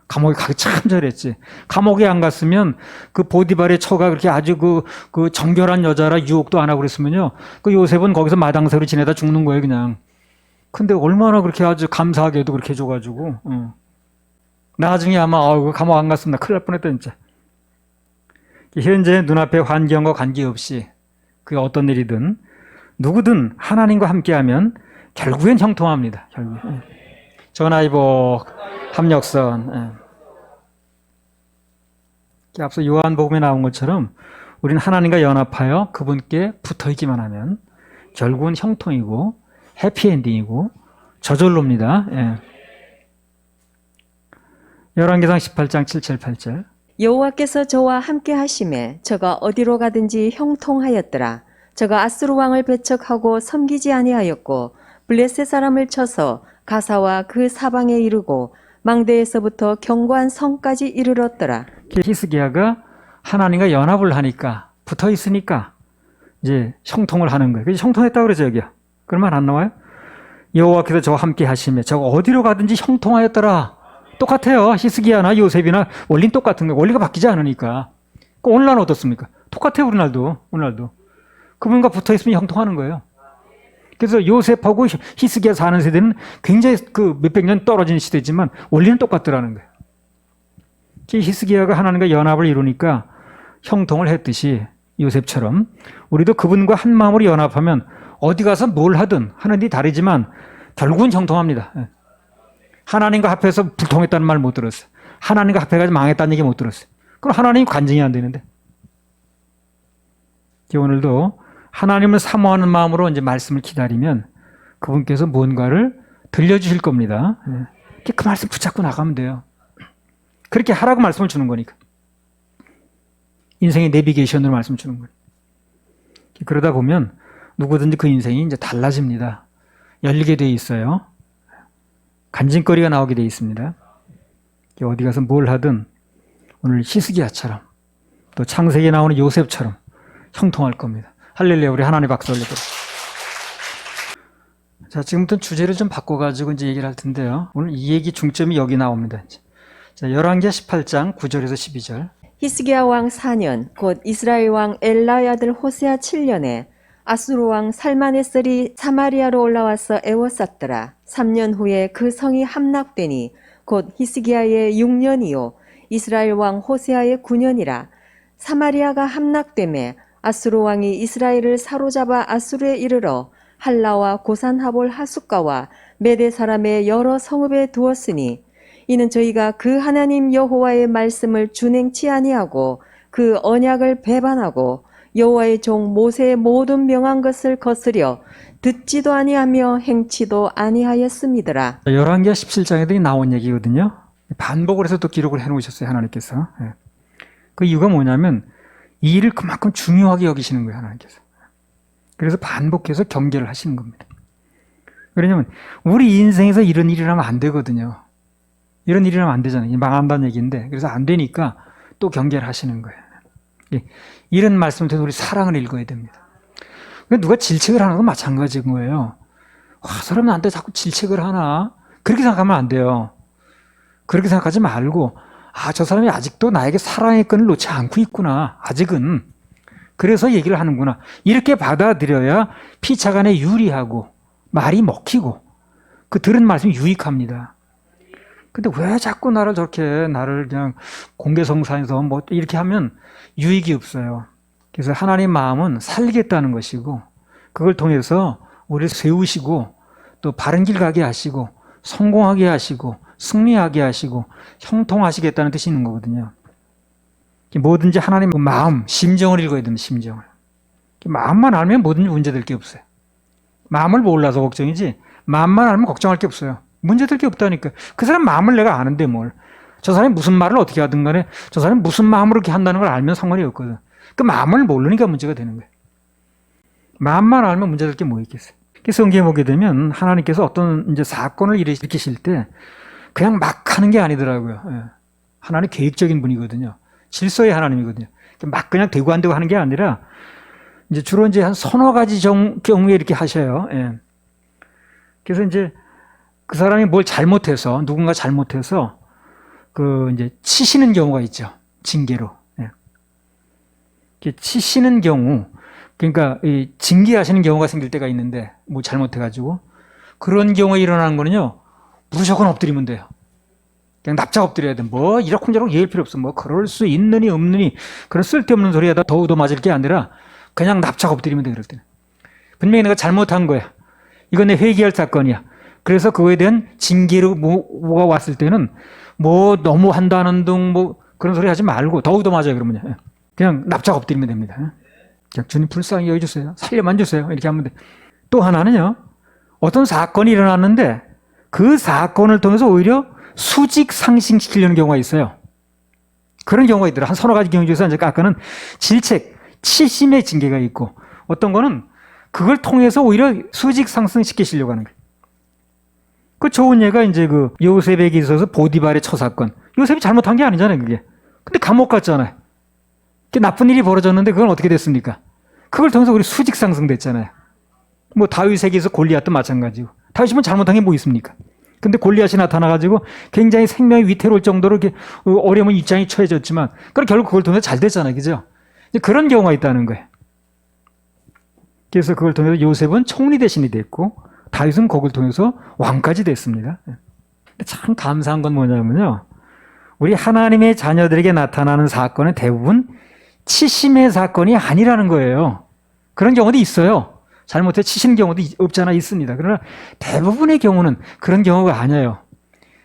감옥에 가기 참 잘했지. 감옥에 안 갔으면 그 보디발의 처가 그렇게 아주 그 정결한 여자라 유혹도 안 하고 그랬으면요. 그 요셉은 거기서 마당새로 지내다 죽는 거예요, 그냥. 근데 얼마나 그렇게 아주 감사하게도 그렇게 해줘가지고, 나중에 아마, 그 감옥 안 갔으면 나 큰일 날 뻔했다, 진짜. 현재 눈앞의 환경과 관계없이 그 어떤 일이든 누구든 하나님과 함께하면 결국엔 형통합니다. 결국엔. 전화위복, 합력선. 앞서 요한복음에 나온 것처럼 우리는 하나님과 연합하여 그분께 붙어있기만 하면 결국은 형통이고 해피엔딩이고 저절로입니다. 열왕기상 18장 7, 8절. 여호와께서 저와 함께 하심에 저가 어디로 가든지 형통하였더라. 저가 아수르 왕을 배척하고 섬기지 아니하였고 블레셋 사람을 쳐서 가사와 그 사방에 이르고 망대에서부터 견고한 성까지 이르렀더라. 히스기야가 하나님과 연합을 하니까 붙어 있으니까 이제 형통을 하는 거예요. 그래서 형통했다고 그러죠, 여기요. 그런 말 안 나와요? 여호와께서 저와 함께 하시며 저가 어디로 가든지 형통하였더라. 똑같아요. 히스기야나 요셉이나 원리는 똑같은 거예요. 원리가 바뀌지 않으니까. 오늘날은 어떻습니까? 똑같아요, 오늘날도. 그분과 붙어 있으면 형통하는 거예요. 그래서 요셉하고 히스기야 사는 세대는 굉장히 그 몇백 년 떨어진 시대지만 원리는 똑같더라는 거예요. 히스기야가 하나님과 연합을 이루니까 형통을 했듯이 요셉처럼 우리도 그분과 한 마음으로 연합하면 어디 가서 뭘 하든 하는 일이 다르지만 결국은 형통합니다. 하나님과 합해서 불통했다는 말 못 들었어요. 하나님과 합해가지고 망했다는 얘기 못 들었어요. 그럼 하나님이 관증이 안 되는데. 오늘도 하나님을 사모하는 마음으로 이제 말씀을 기다리면 그분께서 뭔가를 들려주실 겁니다. 그 말씀 붙잡고 나가면 돼요. 그렇게 하라고 말씀을 주는 거니까. 인생의 내비게이션으로 말씀 주는 거예요. 그러다 보면 누구든지 그 인생이 이제 달라집니다. 열리게 돼 있어요. 간증거리가 나오게 돼 있습니다. 어디 가서 뭘 하든 오늘 히스기야처럼 또 창세기에 나오는 요셉처럼 형통할 겁니다. 할렐루야. 우리 하나님 박수 올려드립니다. 자, 지금부터 주제를 좀 바꿔가지고 이제 얘기를 할 텐데요. 오늘 이 얘기 중점이 여기 나옵니다. 이제. 자, 열왕기하 18장 9절에서 12절. 히스기야 왕 4년 곧 이스라엘 왕 엘라의 아들 호세아 7년에 아수르 왕 살마네셀이 사마리아로 올라와서 애워쌌더라. 3년 후에 그 성이 함락되니 곧 히스기야의 6년이요 이스라엘 왕 호세아의 9년이라. 사마리아가 함락되매 아수르 왕이 이스라엘을 사로잡아 아수르에 이르러 할라와 고산하볼 하숫가와 메대 사람의 여러 성읍에 두었으니 이는 저희가 그 하나님 여호와의 말씀을 준행치 아니하고 그 언약을 배반하고 여호와의 종 모세의 모든 명한 것을 거스려 듣지도 아니하며 행치도 아니하였음이더라. 열왕기하 17장에도 나온 얘기거든요. 반복을 해서 또 기록을 해놓으셨어요, 하나님께서. 그 이유가 뭐냐면 이 일을 그만큼 중요하게 여기시는 거예요, 하나님께서. 그래서 반복해서 경계를 하시는 겁니다. 왜냐면 우리 인생에서 이런 일이 라면 안 되거든요. 이런 일이 라면 안 되잖아요. 망한다는 얘기인데 그래서 안 되니까 또 경계를 하시는 거예요. 이런 말씀을 통해서 우리 사랑을 읽어야 됩니다. 누가 질책을 하는 건 마찬가지인 거예요. 와, 사람 나한테 자꾸 질책을 하나? 그렇게 생각하면 안 돼요. 그렇게 생각하지 말고 저 사람이 아직도 나에게 사랑의 끈을 놓지 않고 있구나. 아직은. 그래서 얘기를 하는구나. 이렇게 받아들여야 피차간에 유리하고 말이 먹히고 그 들은 말씀이 유익합니다. 근데 왜 자꾸 나를 그냥 공개성사해서 뭐 이렇게 하면 유익이 없어요. 그래서 하나님 마음은 살리겠다는 것이고 그걸 통해서 우리를 세우시고 또 바른 길 가게 하시고 성공하게 하시고 승리하게 하시고 형통하시겠다는 뜻이 있는 거거든요. 뭐든지 하나님 마음, 심정을 읽어야 됩니다. 심정을. 마음만 알면 뭐든지 문제될 게 없어요. 마음을 몰라서 걱정이지 마음만 알면 걱정할 게 없어요. 문제될 게 없다니까. 그 사람 마음을 내가 아는데 뭘. 저 사람이 무슨 말을 어떻게 하든 간에 저 사람이 무슨 마음으로 이렇게 한다는 걸 알면 상관이 없거든. 그 마음을 모르니까 문제가 되는 거예요. 마음만 알면 문제될 게 뭐 있겠어요. 그래서 성경에 보게 되면 하나님께서 어떤 이제 사건을 일으키실 때 그냥 막 하는 게 아니더라고요. 하나님 계획적인 분이거든요. 질서의 하나님이거든요. 막 그냥 되고 안 되고 하는 게 아니라 이제 주로 이제 한 서너 가지 경우에 이렇게 하셔요. 그래서 이제 그 사람이 뭘 잘못해서 누군가 잘못해서 그 이제 치시는 경우가 있죠. 징계로. 치시는 경우 그러니까 이 징계하시는 경우가 생길 때가 있는데 뭐 잘못해가지고 그런 경우에 일어나는 거는요 무조건 엎드리면 돼요. 그냥 납작 엎드려야 돼. 뭐 이러쿵저러쿵 얘기할 필요 없어. 뭐 그럴 수 있느니 없느니 그런 쓸데없는 소리 하다 더우더 맞을 게 아니라 그냥 납작 엎드리면 돼. 그럴 때는 분명히 내가 잘못한 거야. 이건 내 회개할 사건이야. 그래서 그거에 대한 징계로 뭐가 왔을 때는 뭐 너무 한다는 둥 뭐 그런 소리 하지 말고 더우더 맞아요. 그러면요. 그냥 납작 엎드리면 됩니다. 그냥 주님 불쌍히 여겨주세요. 살려만 주세요. 이렇게 하면 돼. 또 하나는요. 어떤 사건이 일어났는데 그 사건을 통해서 오히려 수직 상승시키려는 경우가 있어요. 그런 경우가 있더라. 한 서너 가지 경우 중에서 이제 아까는 질책, 치심의 징계가 있고 어떤 거는 그걸 통해서 오히려 수직 상승시키시려고 하는 거예요. 그 좋은 예가 이제 그 요셉에게 있어서 보디발의 처사건. 요셉이 잘못한 게 아니잖아요, 그게. 근데 감옥 갔잖아요. 나쁜 일이 벌어졌는데 그건 어떻게 됐습니까? 그걸 통해서 우리 수직 상승됐잖아요. 뭐 다윗에게서 골리앗도 마찬가지고. 다윗이 뭐 잘못한 게 뭐 있습니까? 근데 골리앗이 나타나가지고 굉장히 생명이 위태로울 정도로 이렇게 어려운 입장이 처해졌지만, 결국 그걸 통해서 잘 됐잖아요, 그죠? 그런 경우가 있다는 거예요. 그래서 그걸 통해서 요셉은 총리 대신이 됐고, 다윗은 그걸 통해서 왕까지 됐습니다. 근데 참 감사한 건 뭐냐면요, 우리 하나님의 자녀들에게 나타나는 사건은 대부분 치심의 사건이 아니라는 거예요. 그런 경우도 있어요. 잘못해 치시는 경우도 없잖아 있습니다. 그러나 대부분의 경우는 그런 경우가 아니에요.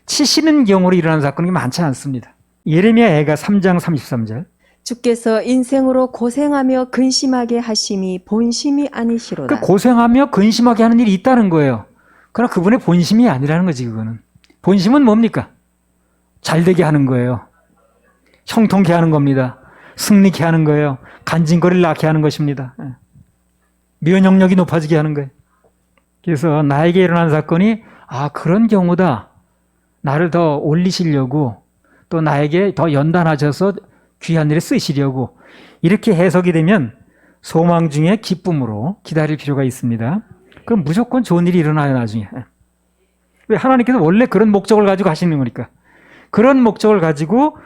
치시는 경우로 일어나는 사건이 많지 않습니다. 예레미야 애가 3장 33절. 주께서 인생으로 고생하며 근심하게 하심이 본심이 아니시로다. 그 고생하며 근심하게 하는 일이 있다는 거예요. 그러나 그분의 본심이 아니라는 거지, 그거는. 본심은 뭡니까? 잘되게 하는 거예요. 형통케 하는 겁니다. 승리케 하는 거예요. 간증거리를 낳게 하는 것입니다. 면역력이 높아지게 하는 거예요. 그래서 나에게 일어난 사건이 그런 경우다. 나를 더 올리시려고 또 나에게 더 연단하셔서 귀한 일에 쓰시려고 이렇게 해석이 되면 소망 중에 기쁨으로 기다릴 필요가 있습니다. 그럼 무조건 좋은 일이 일어나요, 나중에. 왜? 하나님께서 원래 그런 목적을 가지고 하시는 거니까. 그런 목적을 가지고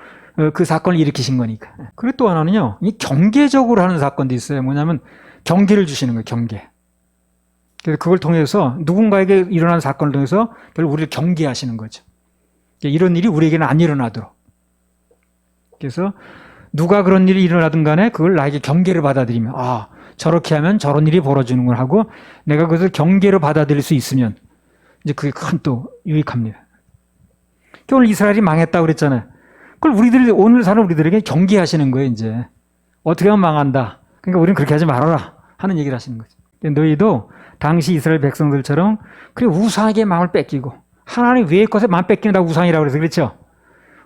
그 사건을 일으키신 거니까. 그리고 또 하나는요, 이 경계적으로 하는 사건도 있어요. 뭐냐면 경계를 주시는 거예요, 경계. 그래서 그걸 통해서 누군가에게 일어난 사건을 통해서 결국 우리를 경계하시는 거죠. 이런 일이 우리에게는 안 일어나도록. 그래서 누가 그런 일이 일어나든 간에 그걸 나에게 경계를 받아들이면 저렇게 하면 저런 일이 벌어지는 걸 하고 내가 그것을 경계로 받아들일 수 있으면 이제 그게 큰 또 유익합니다. 오늘 이스라엘이 망했다고 그랬잖아요. 그걸 오늘 사는 우리들에게 경계하시는 거예요, 이제. 어떻게 하면 망한다. 그러니까 우리는 그렇게 하지 말아라 하는 얘기를 하시는 거죠. 너희도 당시 이스라엘 백성들처럼 그래 우상에게 마음을 뺏기고 하나님 외의 것에 마음 뺏긴다고 우상이라고 그래서 그렇죠.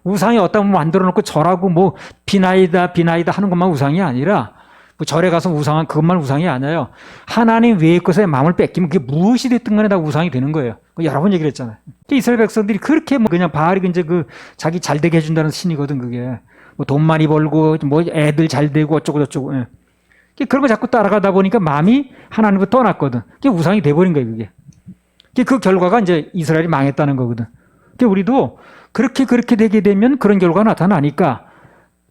우상이 어디다 만들어 놓고 절하고 뭐 비나이다 비나이다 하는 것만 우상이 아니라 뭐 절에 가서 우상한 그것만 우상이 아니에요. 하나님 외의 것에 마음을 뺏기면 그게 무엇이 됐든 간에 다 우상이 되는 거예요. 여러 번 얘기를 했잖아요. 이스라엘 백성들이 그렇게 뭐 그냥 바알이 이제 그 자기 잘 되게 해준다는 신이거든 그게. 뭐 돈 많이 벌고 뭐 애들 잘 되고 어쩌고 저쩌고. 예. 그런 거 자꾸 따라가다 보니까 마음이 하나님부터 떠났거든. 그게 우상이 돼버린 거예요 그게. 그 결과가 이제 이스라엘이 망했다는 거거든. 우리도 그렇게 되게 되면 그런 결과가 나타나니까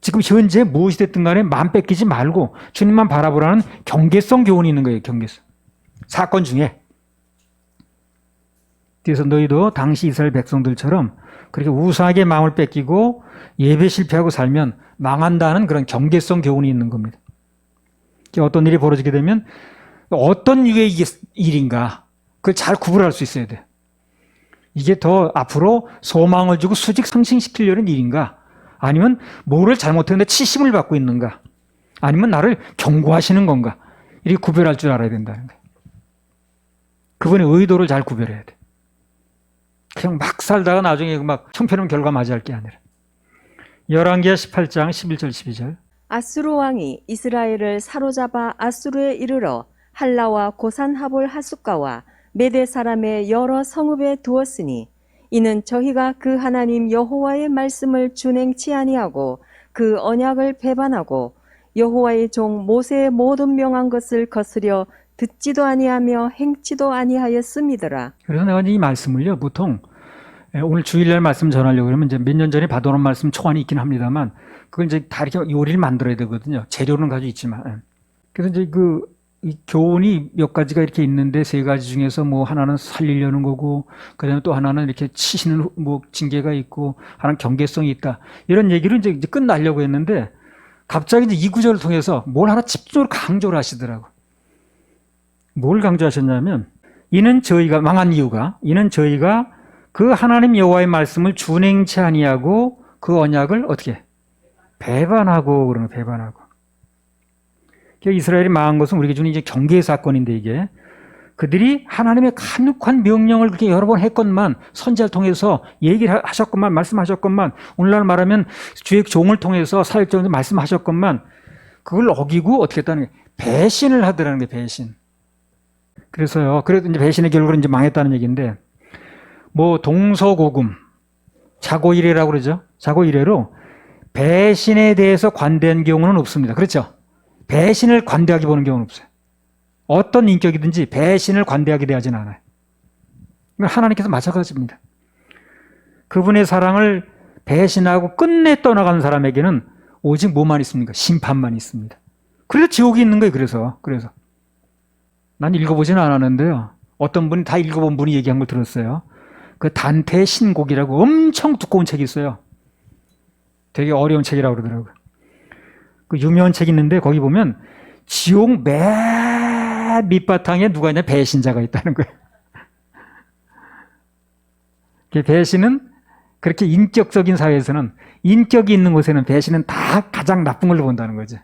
지금 현재 무엇이 됐든 간에 마음 뺏기지 말고 주님만 바라보라는 경계성 교훈이 있는 거예요. 경계성. 사건 중에. 그래서 너희도 당시 이스라엘 백성들처럼 그렇게 우상에게 마음을 뺏기고 예배 실패하고 살면 망한다는 그런 경계성 교훈이 있는 겁니다. 어떤 일이 벌어지게 되면 어떤 유의 일인가 그걸 잘 구분할 수 있어야 돼요. 이게 더 앞으로 소망을 주고 수직 상승시키려는 일인가 아니면 뭐를 잘못했는데 치심을 받고 있는가 아니면 나를 경고하시는 건가 이렇게 구별할 줄 알아야 된다는 거예요. 그분의 의도를 잘 구별해야 돼. 그냥 막 살다가 나중에 막 형편없는 결과 맞이할 게 아니라. 열왕기하 18장 11절 12절. 아수르 왕이 이스라엘을 사로잡아 아수르에 이르러 할라와 고산 하볼 하숫가와 메대 사람의 여러 성읍에 두었으니 이는 저희가 그 하나님 여호와의 말씀을 준행치 아니하고 그 언약을 배반하고 여호와의 종 모세의 모든 명한 것을 거스려 듣지도 아니하며 행치도 아니하였음이더라. 그래서 내가 이 말씀을요 보통 오늘 주일날 말씀 전하려고 그러면 이제 몇 년 전에 받아놓은 말씀 초안이 있긴 합니다만 그걸 이제 다 이렇게 요리를 만들어야 되거든요. 재료는 가지고 있지만. 그래서 이제 이 교훈이 몇 가지가 이렇게 있는데 세 가지 중에서 뭐 하나는 살리려는 거고 그다음에 또 하나는 이렇게 치시는 뭐 징계가 있고 하나는 경계성이 있다. 이런 얘기를 이제 끝나려고 했는데 갑자기 이제 이 구절을 통해서 뭘 하나 집중적으로 강조를 하시더라고. 뭘 강조하셨냐면 이는 저희가 망한 이유가 이는 저희가 그 하나님 여호와의 말씀을 준행치 아니하고 그 언약을 어떻게 배반하고 그러는 거예요. 배반하고. 이스라엘이 망한 것은 우리 기준에 이제 경계의 사건인데 이게 그들이 하나님의 간혹한 명령을 그렇게 여러 번 했건만 선지자를 통해서 얘기를 하셨건만 말씀하셨건만 오늘날 말하면 주의 종을 통해서 사역자를 말씀하셨건만 그걸 어기고 어떻게 했다는 게 배신을 하더라는 게 배신. 그래서요. 그래도 이제 배신의 결과로 이제 망했다는 얘기인데 뭐 동서고금 자고이래라고 그러죠. 자고이래로 배신에 대해서 관대한 경우는 없습니다. 그렇죠? 배신을 관대하게 보는 경우는 없어요. 어떤 인격이든지 배신을 관대하게 대하지는 않아요. 하나님께서 마찬가지입니다. 그분의 사랑을 배신하고 끝내 떠나가는 사람에게는 오직 뭐만 있습니까? 심판만 있습니다. 그래서 지옥이 있는 거예요. 그래서 난 읽어보지는 않았는데요. 어떤 분이 다 읽어본 분이 얘기한 걸 들었어요. 그 단테의 신곡이라고 엄청 두꺼운 책이 있어요. 되게 어려운 책이라고 그러더라고요. 그 유명한 책이 있는데 거기 보면 지옥 맨 밑바탕에 누가 있냐 배신자가 있다는 거예요. 배신은 그렇게 인격적인 사회에서는 인격이 있는 곳에는 배신은 다 가장 나쁜 걸로 본다는 거죠.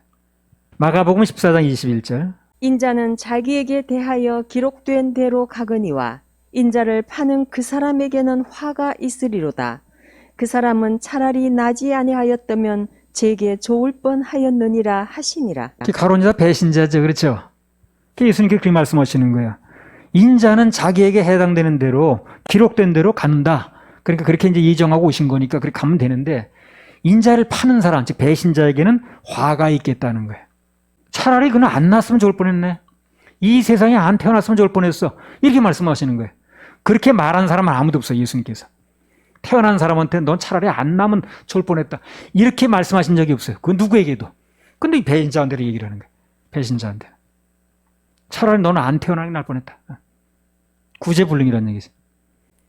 마가복음 14장 21절. 인자는 자기에게 대하여 기록된 대로 가거니와 인자를 파는 그 사람에게는 화가 있으리로다. 그 사람은 차라리 나지 아니하였다면 제게 좋을 뻔하였느니라 하시니라. 가론유다 배신자죠. 그렇죠? 예수님께서 그렇게 말씀하시는 거예요. 인자는 자기에게 해당되는 대로 기록된 대로 간다. 그러니까 그렇게 이제 예정하고 오신 거니까 그렇게 가면 되는데 인자를 파는 사람, 즉 배신자에게는 화가 있겠다는 거예요. 차라리 그는 안 났으면 좋을 뻔했네. 이 세상에 안 태어났으면 좋을 뻔했어. 이렇게 말씀하시는 거예요. 그렇게 말하는 사람은 아무도 없어요. 예수님께서. 태어난 사람한테 넌 차라리 안 나면 좋을 뻔했다. 이렇게 말씀하신 적이 없어요. 그건 누구에게도. 근데 이 배신자한테 얘기를 하는 거예요. 배신자한테. 차라리 너는 안 태어나는 게 날 뻔했다. 구제불능이라는 얘기죠.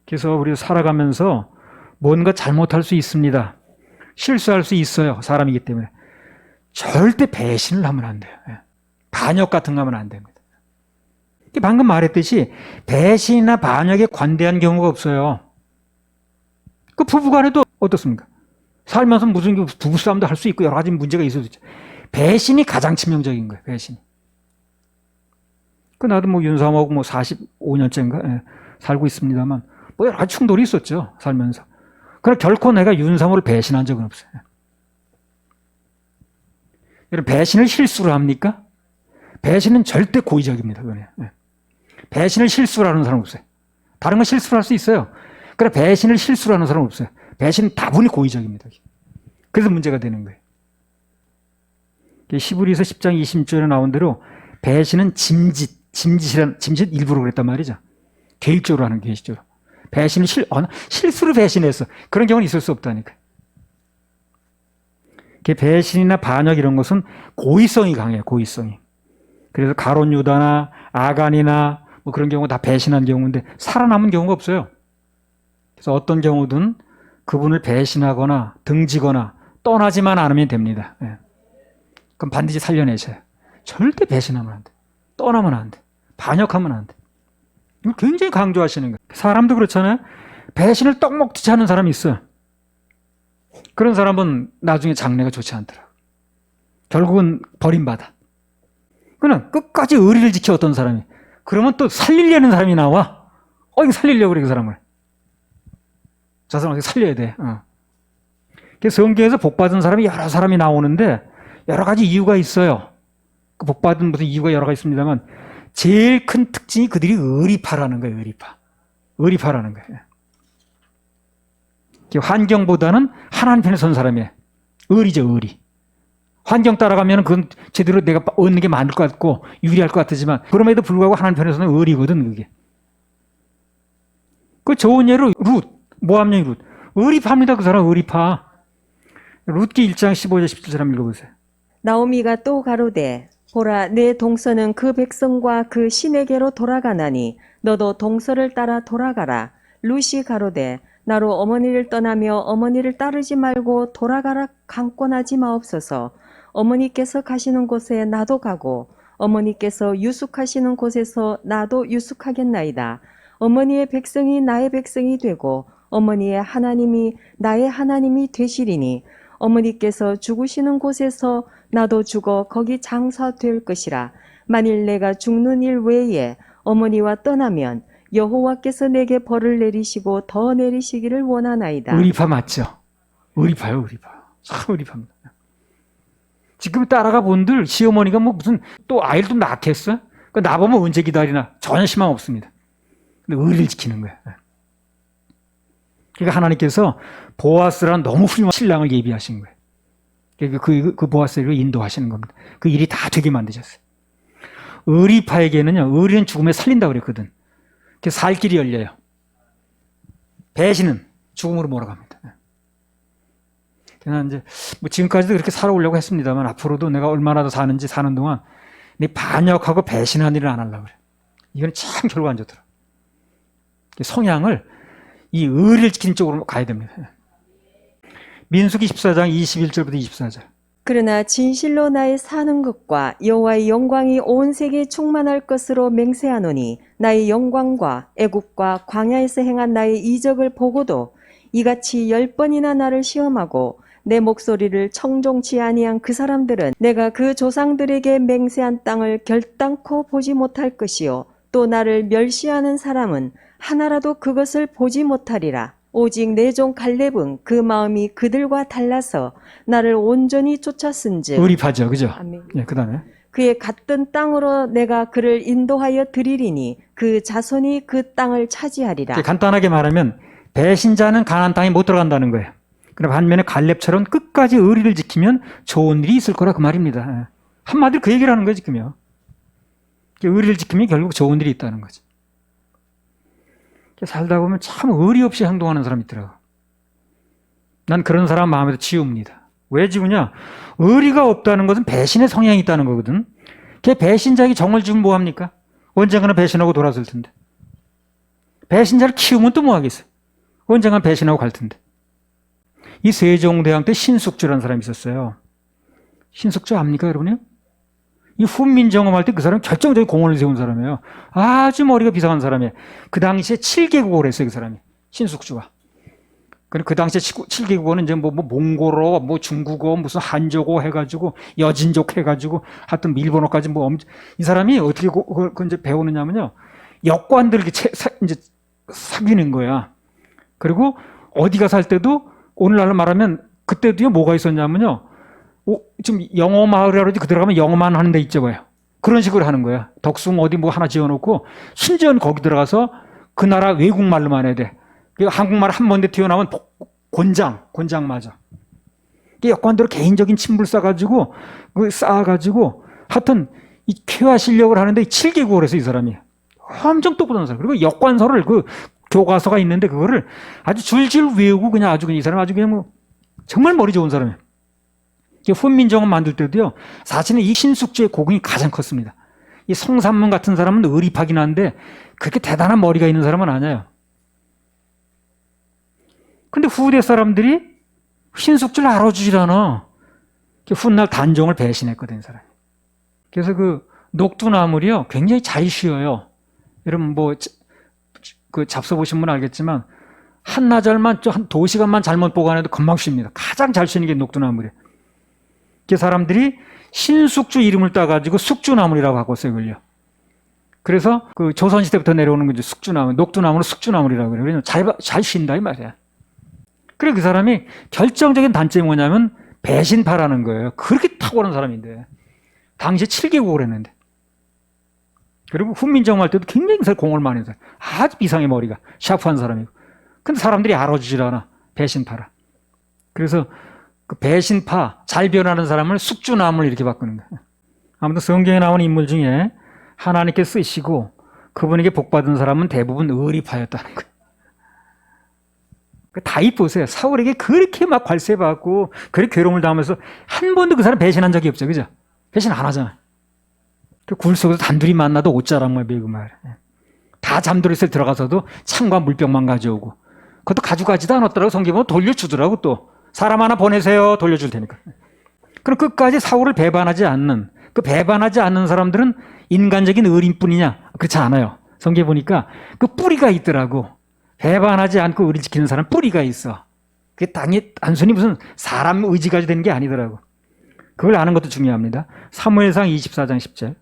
그래서 우리 살아가면서 뭔가 잘못할 수 있습니다. 실수할 수 있어요. 사람이기 때문에. 절대 배신을 하면 안 돼요. 반역 같은 거 하면 안 됩니다. 방금 말했듯이 배신이나 반역에 관대한 경우가 없어요. 그 부부간에도 어떻습니까? 살면서 무슨 부부싸움도 할 수 있고 여러 가지 문제가 있을 수 있죠. 배신이 가장 치명적인 거예요. 배신이. 나도 뭐 윤삼하고 뭐 45년째인가 살고 있습니다만 뭐 여러 가지 충돌이 있었죠. 살면서. 그러나 결코 내가 윤사모를 배신한 적은 없어요. 여러분, 배신을 실수로 합니까? 배신은 절대 고의적입니다. 그거는. 배신을 실수로 하는 사람은 없어요. 다른 건 실수로 할 수 있어요. 그러나 배신을 실수로 하는 사람은 없어요. 배신은 다분히 고의적입니다. 그래서 문제가 되는 거예요. 히브리서 10장 20절에 나온 대로 배신은 짐짓 일부러 그랬단 말이죠. 계획적으로 하는 계획적으로. 배신을 실수로 배신했어. 그런 경우는 있을 수 없다니까. 배신이나 반역 이런 것은 고의성이 강해요. 고의성이. 그래서 가롯 유다나 아간이나 뭐 그런 경우 다 배신한 경우인데 살아남은 경우가 없어요. 그래서 어떤 경우든 그분을 배신하거나 등지거나 떠나지만 않으면 됩니다. 예. 그럼 반드시 살려내셔요. 절대 배신하면 안 돼. 떠나면 안 돼. 반역하면 안 돼. 이걸 굉장히 강조하시는 거예요. 사람도 그렇잖아요. 배신을 떡 먹듯이 하는 사람이 있어요. 그런 사람은 나중에 장래가 좋지 않더라고요. 결국은 버림받아. 그는 끝까지 의리를 지켜 어떤 사람이. 그러면 또 살리려는 사람이 나와. 이거 살리려고 그래, 그 사람을. 저 사람을 살려야 돼. 그래서 성경에서 복받은 사람이 여러 사람이 나오는데 여러 가지 이유가 있어요. 그 복받은 무슨 이유가 여러 가지 있습니다만 제일 큰 특징이 그들이 의리파라는 거예요. 의리파라는 거예요. 환경보다는 하나님 편에 선 사람이에요. 의리죠, 의리. 환경 따라가면 그건 제대로 내가 얻는 게 많을 것 같고 유리할 것 같지만 그럼에도 불구하고 하나님 편에서는 의리거든, 그게. 그 좋은 예로 모함령이 룻. 의리파입니다, 그 사람 의리파. 룻기 1장 15절 17절 한번 읽어보세요. 나오미가 또 가로되 보라 내 동서는 그 백성과 그 신에게로 돌아가나니 너도 동서를 따라 돌아가라. 룻이 가로되 나로 어머니를 떠나며 어머니를 따르지 말고 돌아가라 강권하지 마옵소서. 어머니께서 가시는 곳에 나도 가고 어머니께서 유숙하시는 곳에서 나도 유숙하겠나이다. 어머니의 백성이 나의 백성이 되고 어머니의 하나님이 나의 하나님이 되시리니 어머니께서 죽으시는 곳에서 나도 죽어 거기 장사될 것이라. 만일 내가 죽는 일 외에 어머니와 떠나면 여호와께서 내게 벌을 내리시고 더 내리시기를 원하나이다. 의리파 맞죠? 의리파요, 의리파. 참 의리파입니다. 지금 따라가 본들 시어머니가 뭐 무슨 또 아이를 또 낳겠어? 나보면 언제 기다리나? 전혀 희망 없습니다. 근데 의리를 지키는 거야. 그러니까 하나님께서 보아스라는 너무 훌륭한 신랑을 예비하신 거예요. 그 보아스를 인도하시는 겁니다. 그 일이 다 되게 만드셨어요. 의리파에게는요, 의리는 죽음에 살린다고 그랬거든. 그래서 살 길이 열려요. 배신은 죽음으로 몰아갑니다. 그냥 이제 뭐 지금까지도 그렇게 살아오려고 했습니다만 앞으로도 내가 얼마나 더 사는지 사는 동안 내 반역하고 배신하는 일을 안 하려고 그래. 이건 참 결과 안 좋더라. 성향을 이 의리를 지키는 쪽으로 가야 됩니다. 민수기 14장 21절부터 24절. 그러나 진실로 나의 사는 것과 여호와의 영광이 온 세계에 충만할 것으로 맹세하노니 나의 영광과 애굽과 광야에서 행한 나의 이적을 보고도 이같이 10번이나 나를 시험하고 내 목소리를 청종치 아니한 그 사람들은 내가 그 조상들에게 맹세한 땅을 결단코 보지 못할 것이요 또 나를 멸시하는 사람은 하나라도 그것을 보지 못하리라. 오직 내 종 갈렙은 그 마음이 그들과 달라서 나를 온전히 쫓았은즉 의리파죠, 그죠? 아멘. 예, 그다음에 그의 갔던 땅으로 내가 그를 인도하여 드리리니 그 자손이 그 땅을 차지하리라. 간단하게 말하면 배신자는 가나안 땅에 못 들어간다는 거예요. 그럼 반면에 갈렙처럼 끝까지 의리를 지키면 좋은 일이 있을 거라 그 말입니다. 한마디로 그 얘기를 하는 거예요, 지금요. 의리를 지키면 결국 좋은 일이 있다는 거죠. 살다 보면 참 의리 없이 행동하는 사람이 있더라고. 난 그런 사람 마음에도 지웁니다. 왜 지우냐? 의리가 없다는 것은 배신의 성향이 있다는 거거든. 걔 배신자에게 정을 주면 뭐합니까? 언젠가는 배신하고 돌아설 텐데. 배신자를 키우면 또 뭐하겠어요? 언젠가는 배신하고 갈 텐데. 이 세종대왕 때 신숙주라는 사람이 있었어요. 신숙주 압니까, 여러분요? 이 훈민정음할 때 그 사람 결정적인 공헌을 세운 사람이에요. 아주 머리가 비상한 사람이에요. 그 당시에 7개국어를 했어요, 그 사람이. 신숙주가. 그 당시에 7개국어는 이제 뭐 몽골어, 뭐 중국어, 무슨 한족어 해가지고, 여진족 해가지고, 하여튼 일본어까지 이 사람이 어떻게 이제 배우느냐면요. 역관들 이제 사귀는 거야. 그리고 어디 가서 할 때도 오늘날로 말하면 그때도요 뭐가 있었냐면요. 지금 영어 마을이라고 그러지 그 들어가면 영어만 하는 데 있죠 뭐요. 그런 식으로 하는 거야. 덕숭 어디 뭐 하나 지어놓고 심지어는 거기 들어가서 그 나라 외국말로만 해야 돼. 한국말 한 번에 튀어나오면 곤장 맞아. 여관대로 개인적인 침을 쌓아가지고 하여튼 이 쾌화 실력을 하는데 7개국을 해서 이 사람이 엄청 똑똑한 사람. 그리고 역관서를 그 교과서가 있는데 그거를 아주 줄줄 외우고 그냥 아주 그냥 이 사람 아주 그냥 뭐 정말 머리 좋은 사람이에요. 훈민정음 만들 때도요 사실은 이 신숙주의 고궁이 가장 컸습니다. 이 성삼문 같은 사람은 의리파긴 한데 그렇게 대단한 머리가 있는 사람은 아니에요. 근데 후대 사람들이 신숙주를 알아주질 않아. 훗날 단종을 배신했거든, 이 사람이. 그래서 그 녹두나물이요, 굉장히 잘 쉬어요. 여러분, 그 잡숴 보신 분은 알겠지만, 한나절만, 한 2시간만 잘못 보관해도 금방 쉽니다. 가장 잘 쉬는 게 녹두나물이에요. 그 사람들이 신숙주 이름을 따가지고 숙주나물이라고 바꿨어요, 그걸요. 그래서 그 조선시대부터 내려오는 거죠. 숙주나물, 녹두나물은 숙주나물이라고 그래요. 왜냐면 잘 쉰다, 이 말이야. 그래, 그 사람이 결정적인 단점이 뭐냐면 배신파라는 거예요. 그렇게 탁월한 사람인데. 당시에 7개국을 했는데. 그리고 훈민정음 할 때도 굉장히 공을 많이 했어요. 아주 비상의 머리가 샤프한 사람이고. 근데 사람들이 알아주질 않아. 배신파라. 그래서 그 배신파, 잘 변하는 사람을 숙주나물 이렇게 바꾸는 거예요. 아무튼 성경에 나오는 인물 중에 하나님께 쓰시고 그분에게 복받은 사람은 대부분 의리파였다는 거예요. 다윗 보세요. 사울에게 그렇게 막 괄세받고 그렇게 괴로움을 당하면서 한 번도 그 사람 배신한 적이 없죠. 그죠? 배신 안 하잖아요. 굴 속에서 단둘이 만나도 옷자락만 메고 말이에요. 다 잠들었을 때 들어가서도 창과 물병만 가져오고 그것도 가져가지도 않았더라고. 성경은 돌려주더라고. 또 사람 하나 보내세요. 돌려줄 테니까. 그럼 끝까지 사울을 배반하지 않는, 그 배반하지 않는 사람들은 인간적인 의리뿐이냐? 그렇지 않아요. 성경에 보니까 그 뿌리가 있더라고. 배반하지 않고 의리 지키는 사람 뿌리가 있어. 그게 단순히 무슨 사람 의지 가지고 되는 게 아니더라고. 그걸 아는 것도 중요합니다. 사무엘상 24장 10절.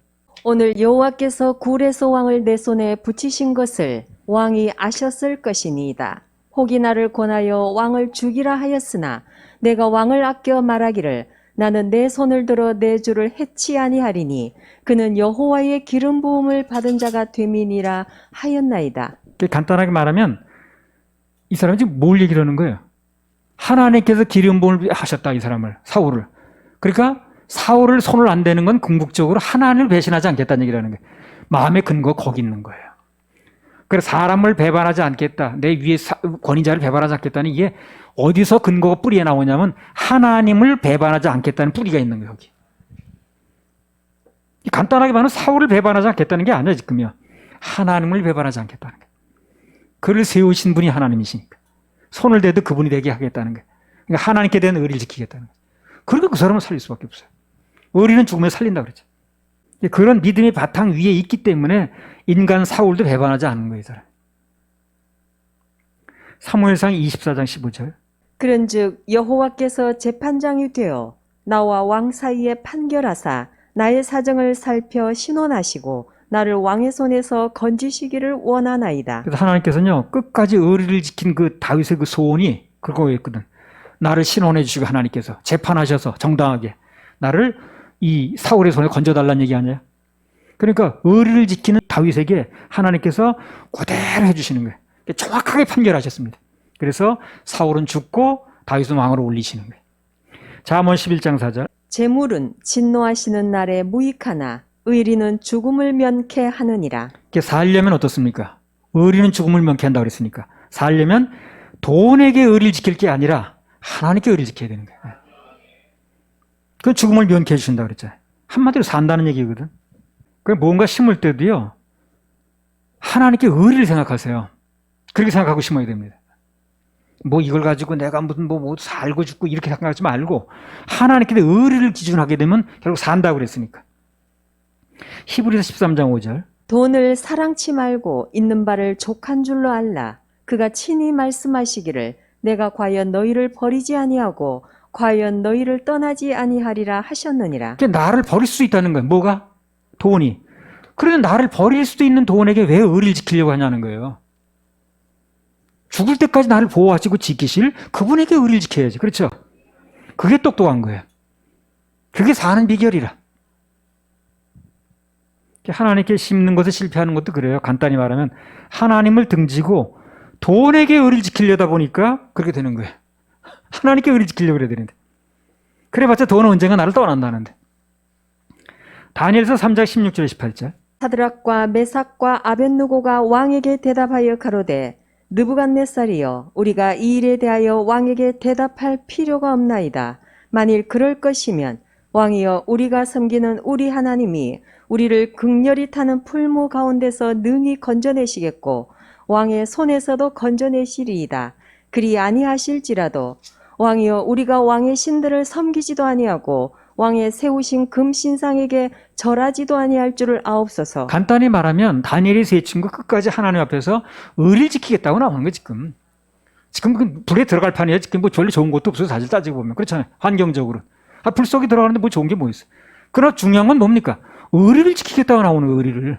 오늘 여호와께서 구레소 왕을 내 손에 붙이신 것을 왕이 아셨을 것이니이다. 혹이 나를 권하여 왕을 죽이라 하였으나 내가 왕을 아껴 말하기를 나는 내 손을 들어 내 주를 해치 아니하리니 그는 여호와의 기름 부음을 받은 자가 됨이니라 하였나이다. 간단하게 말하면 이 사람이 지금 뭘 얘기를 하는 거예요? 하나님께서 기름 부음을 하셨다, 이 사람을, 사울을. 그러니까 사울을 손을 안 대는 건 궁극적으로 하나님을 배신하지 않겠다는 얘기를 하는 거예요. 마음의 근거가 거기 있는 거예요. 그래서 사람을 배반하지 않겠다, 내 위에 권위자를 배반하지 않겠다는 이게 어디서 근거가 뿌리에 나오냐면 하나님을 배반하지 않겠다는 뿌리가 있는 거예요. 여기. 간단하게 말하면 사울을 배반하지 않겠다는 게 아니야 지금요. 하나님을 배반하지 않겠다는 거예요. 그를 세우신 분이 하나님이시니까 손을 대도 그분이 되게 하겠다는 거예요. 그러니까 하나님께 대한 의리를 지키겠다는 거예요. 그러니까 그 사람을 살릴 수밖에 없어요. 의리는 죽으면 살린다 그랬죠. 그런 믿음의 바탕 위에 있기 때문에 인간 사울도 배반하지 않는 거예요. 이 사람. 사무엘상 24장 15절. 그런즉 여호와께서 재판장이 되어 나와 왕 사이에 판결하사 나의 사정을 살펴 신원하시고 나를 왕의 손에서 건지시기를 원하나이다. 그래서 하나님께서는요 끝까지 의리를 지킨 그 다윗의 그 소원이 그거였거든. 나를 신원해 주시고 하나님께서 재판하셔서 정당하게 나를 이 사울의 손에 건져달라는 얘기 아니에요? 그러니까 의리를 지키는 다윗에게 하나님께서 그대로 해주시는 거예요. 정확하게 판결하셨습니다. 그래서 사울은 죽고 다윗은 왕으로 올리시는 거예요. 잠언 11장 4절. 재물은 진노하시는 날에 무익하나 의리는 죽음을 면케 하느니라. 살려면 어떻습니까? 의리는 죽음을 면케 한다고 그랬으니까 살려면 돈에게 의리를 지킬 게 아니라 하나님께 의리를 지켜야 되는 거예요. 그건 죽음을 면케 해주신다고 그랬잖아요. 한마디로 산다는 얘기거든. 뭔가 심을 때도요 하나님께 의리를 생각하세요. 그렇게 생각하고 심어야 됩니다. 이걸 가지고 내가 무슨 살고 죽고 이렇게 생각하지 말고 하나님께 의리를 기준하게 되면 결국 산다고 그랬으니까. 히브리서 13장 5절. 돈을 사랑치 말고 있는 바를 족한 줄로 알라. 그가 친히 말씀하시기를 내가 과연 너희를 버리지 아니하고 과연 너희를 떠나지 아니하리라 하셨느니라. 나를 버릴 수 있다는 거예요. 뭐가? 돈이. 그런데 나를 버릴 수도 있는 돈에게 왜 의리를 지키려고 하냐는 거예요. 죽을 때까지 나를 보호하시고 지키실 그분에게 의리를 지켜야지. 그렇죠? 그게 똑똑한 거예요. 그게 사는 비결이라. 하나님께 심는 것에 실패하는 것도 그래요. 간단히 말하면 하나님을 등지고 돈에게 의리를 지키려다 보니까 그렇게 되는 거예요. 하나님께 의리를 지키려고 그래야 되는데. 그래봤자 돈은 언젠가 나를 떠난다는데. 다니엘서 3장 16절 18절. 사드락과 메삭과 아벳느고가 왕에게 대답하여 가로되 느부갓네살이여 우리가 이 일에 대하여 왕에게 대답할 필요가 없나이다. 만일 그럴 것이면 왕이여 우리가 섬기는 우리 하나님이 우리를 극렬히 타는 풀무 가운데서 능히 건져내시겠고 왕의 손에서도 건져내시리이다. 그리 아니하실지라도 왕이여 우리가 왕의 신들을 섬기지도 아니하고 왕의 세우신 금신상에게 절하지도 아니할 줄을 아옵소서. 간단히 말하면 다니엘이 세 친구 끝까지 하나님 앞에서 의리를 지키겠다고 나오는 거예요. 지금 그 불에 들어갈 판이에요. 지금 뭐 별로 좋은 것도 없어요. 사실 따지고 보면. 그렇잖아요. 환경적으로. 불 속에 들어가는데 뭐 좋은 게 뭐 있어요. 그러나 중요한 건 뭡니까? 의리를 지키겠다고 나오는 의리를.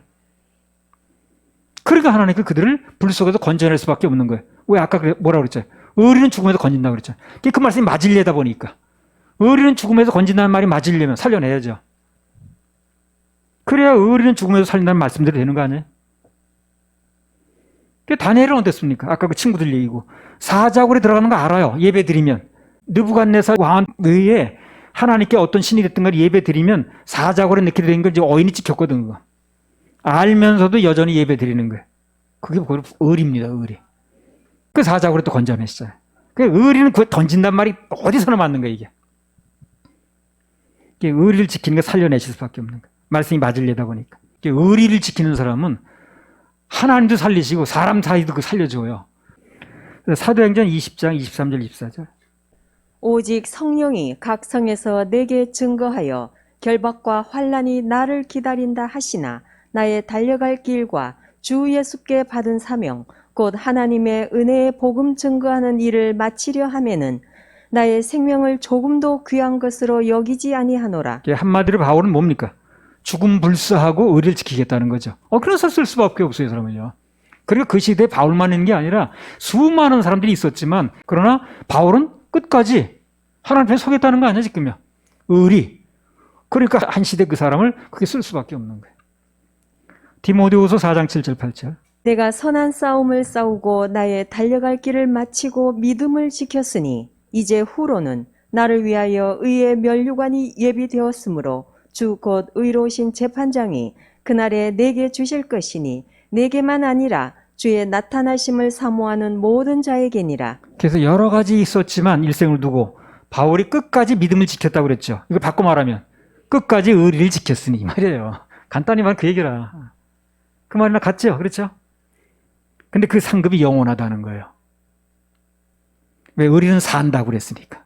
그러니까 하나님께 그들을 불 속에서 건져낼 수밖에 없는 거예요. 왜 아까 뭐라고 그랬죠? 의리는 죽음에서 건진다고 그랬죠. 그 말씀이 맞으려다 보니까. 의리는 죽음에서 건진다는 말이 맞으려면 살려내야죠. 그래야 의리는 죽음에서 살린다는 말씀대로 되는 거 아니에요? 다니엘은 어땠습니까? 아까 그 친구들 얘기고. 사자굴에 들어가는 거 알아요. 예배 드리면. 느부갓네살 왕 의에 하나님께 어떤 신이 됐든 간에 예배 드리면 사자굴에 넣게 된 걸 이제 어인이 찍혔거든. 그거. 알면서도 여전히 예배 드리는 거예요. 그게 의리입니다. 의리. 그 사자굴에 또 건져냈어요. 그 의리는 그걸 던진단 말이 어디서나 맞는 거예요. 이게. 의리를 지키는 게 살려내실 수밖에 없는 거예요. 말씀이 맞으려다 보니까. 의리를 지키는 사람은 하나님도 살리시고 사람 사이도 그 살려줘요. 사도행전 20장 23절 24절. 오직 성령이 각 성에서 내게 증거하여 결박과 환난이 나를 기다린다 하시나 나의 달려갈 길과 주 예수께 받은 사명 곧 하나님의 은혜의 복음 증거하는 일을 마치려 하면은 나의 생명을 조금도 귀한 것으로 여기지 아니하노라. 한마디로 바울은 뭡니까? 죽음 불사하고 의리를 지키겠다는 거죠. 그래서 쓸 수밖에 없어요, 사람을요. 그리고 그 시대에 바울만 있는 게 아니라 수많은 사람들이 있었지만 그러나 바울은 끝까지 하나님 앞에 서겠다는 거 아니야, 지금요. 의리. 그러니까 한 시대 그 사람을 그렇게 쓸 수밖에 없는 거예요. 디모데후서 4장 7절 8절. 내가 선한 싸움을 싸우고 나의 달려갈 길을 마치고 믿음을 지켰으니 이제 후로는 나를 위하여 의의 면류관이 예비되었으므로 주 곧 의로우신 재판장이 그날에 내게 주실 것이니 내게만 아니라 주의 나타나심을 사모하는 모든 자에게니라. 그래서 여러 가지 있었지만 일생을 두고 바울이 끝까지 믿음을 지켰다고 그랬죠. 이거 바꿔 말하면 끝까지 의리를 지켰으니 이 말이에요. 간단히 말하면 그 얘기라. 그 말이나 같죠? 그렇죠? 근데 그 상급이 영원하다는 거예요. 왜? 의리는 산다고 그랬으니까.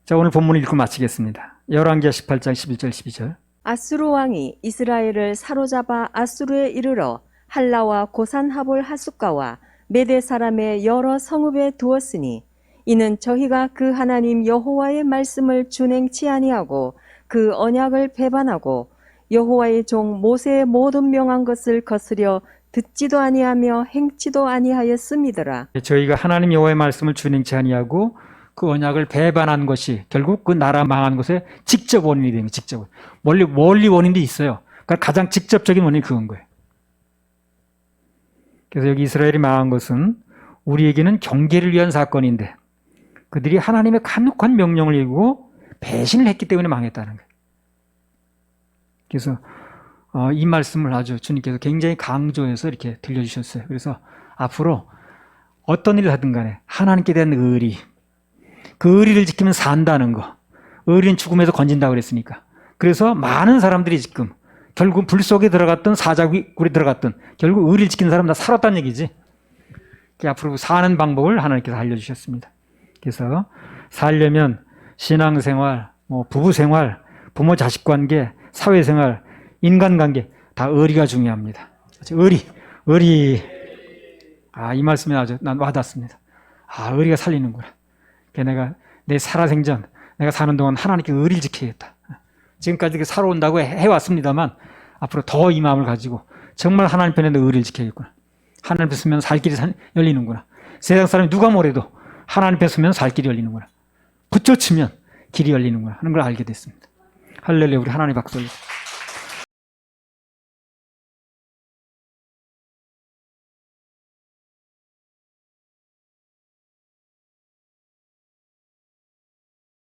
자, 오늘 본문을 읽고 마치겠습니다. 열왕기하 18장 11절 12절. 아수르 왕이 이스라엘을 사로잡아 아수르에 이르러 할라와 고산하볼 하숫가와 메대 사람의 여러 성읍에 두었으니 이는 저희가 그 하나님 여호와의 말씀을 준행치 아니하고 그 언약을 배반하고 여호와의 종 모세의 모든 명한 것을 거스려 듣지도 아니하며 행치도 아니하였음이더라. 저희가 하나님 여호와의 말씀을 준행치 아니하고 그 언약을 배반한 것이 결국 그 나라 망한 것에 직접 원인이 됩니다. 직접. 멀리 원인도 있어요. 그러니까 가장 직접적인 원인이 그건 거예요. 그래서 여기 이스라엘이 망한 것은 우리에게는 경계를 위한 사건인데 그들이 하나님의 간혹한 명령을 이기고 배신을 했기 때문에 망했다는 거예요. 그래서 이 말씀을 아주 주님께서 굉장히 강조해서 이렇게 들려주셨어요. 그래서 앞으로 어떤 일을 하든 간에 하나님께 대한 의리, 그 의리를 지키면 산다는 거. 의리는 죽음에서 건진다고 그랬으니까. 그래서 많은 사람들이 지금 결국 불 속에 들어갔던 사자굴에 들어갔던 결국 의리를 지키는 사람 다 살았다는 얘기지. 앞으로 사는 방법을 하나님께서 알려주셨습니다. 그래서 살려면 신앙생활, 부부생활, 부모 자식 관계, 사회생활, 인간관계 다 의리가 중요합니다. 의리. 이 말씀이 아주 난 와닿습니다. 의리가 살리는구나. 내가 내 살아생전 내가 사는 동안 하나님께 의리를 지켜야겠다. 지금까지 살아온다고 해왔습니다만 앞으로 더 이 마음을 가지고 정말 하나님 편에 의리를 지켜야겠구나. 하나님 앞에 서면 살 길이 열리는구나. 세상 사람이 누가 뭐래도 하나님 앞에 서면 살 길이 열리는구나. 붙여치면 길이 열리는구나 하는 걸 알게 됐습니다. 할렐루야. 우리 하나님 박수 올립시다.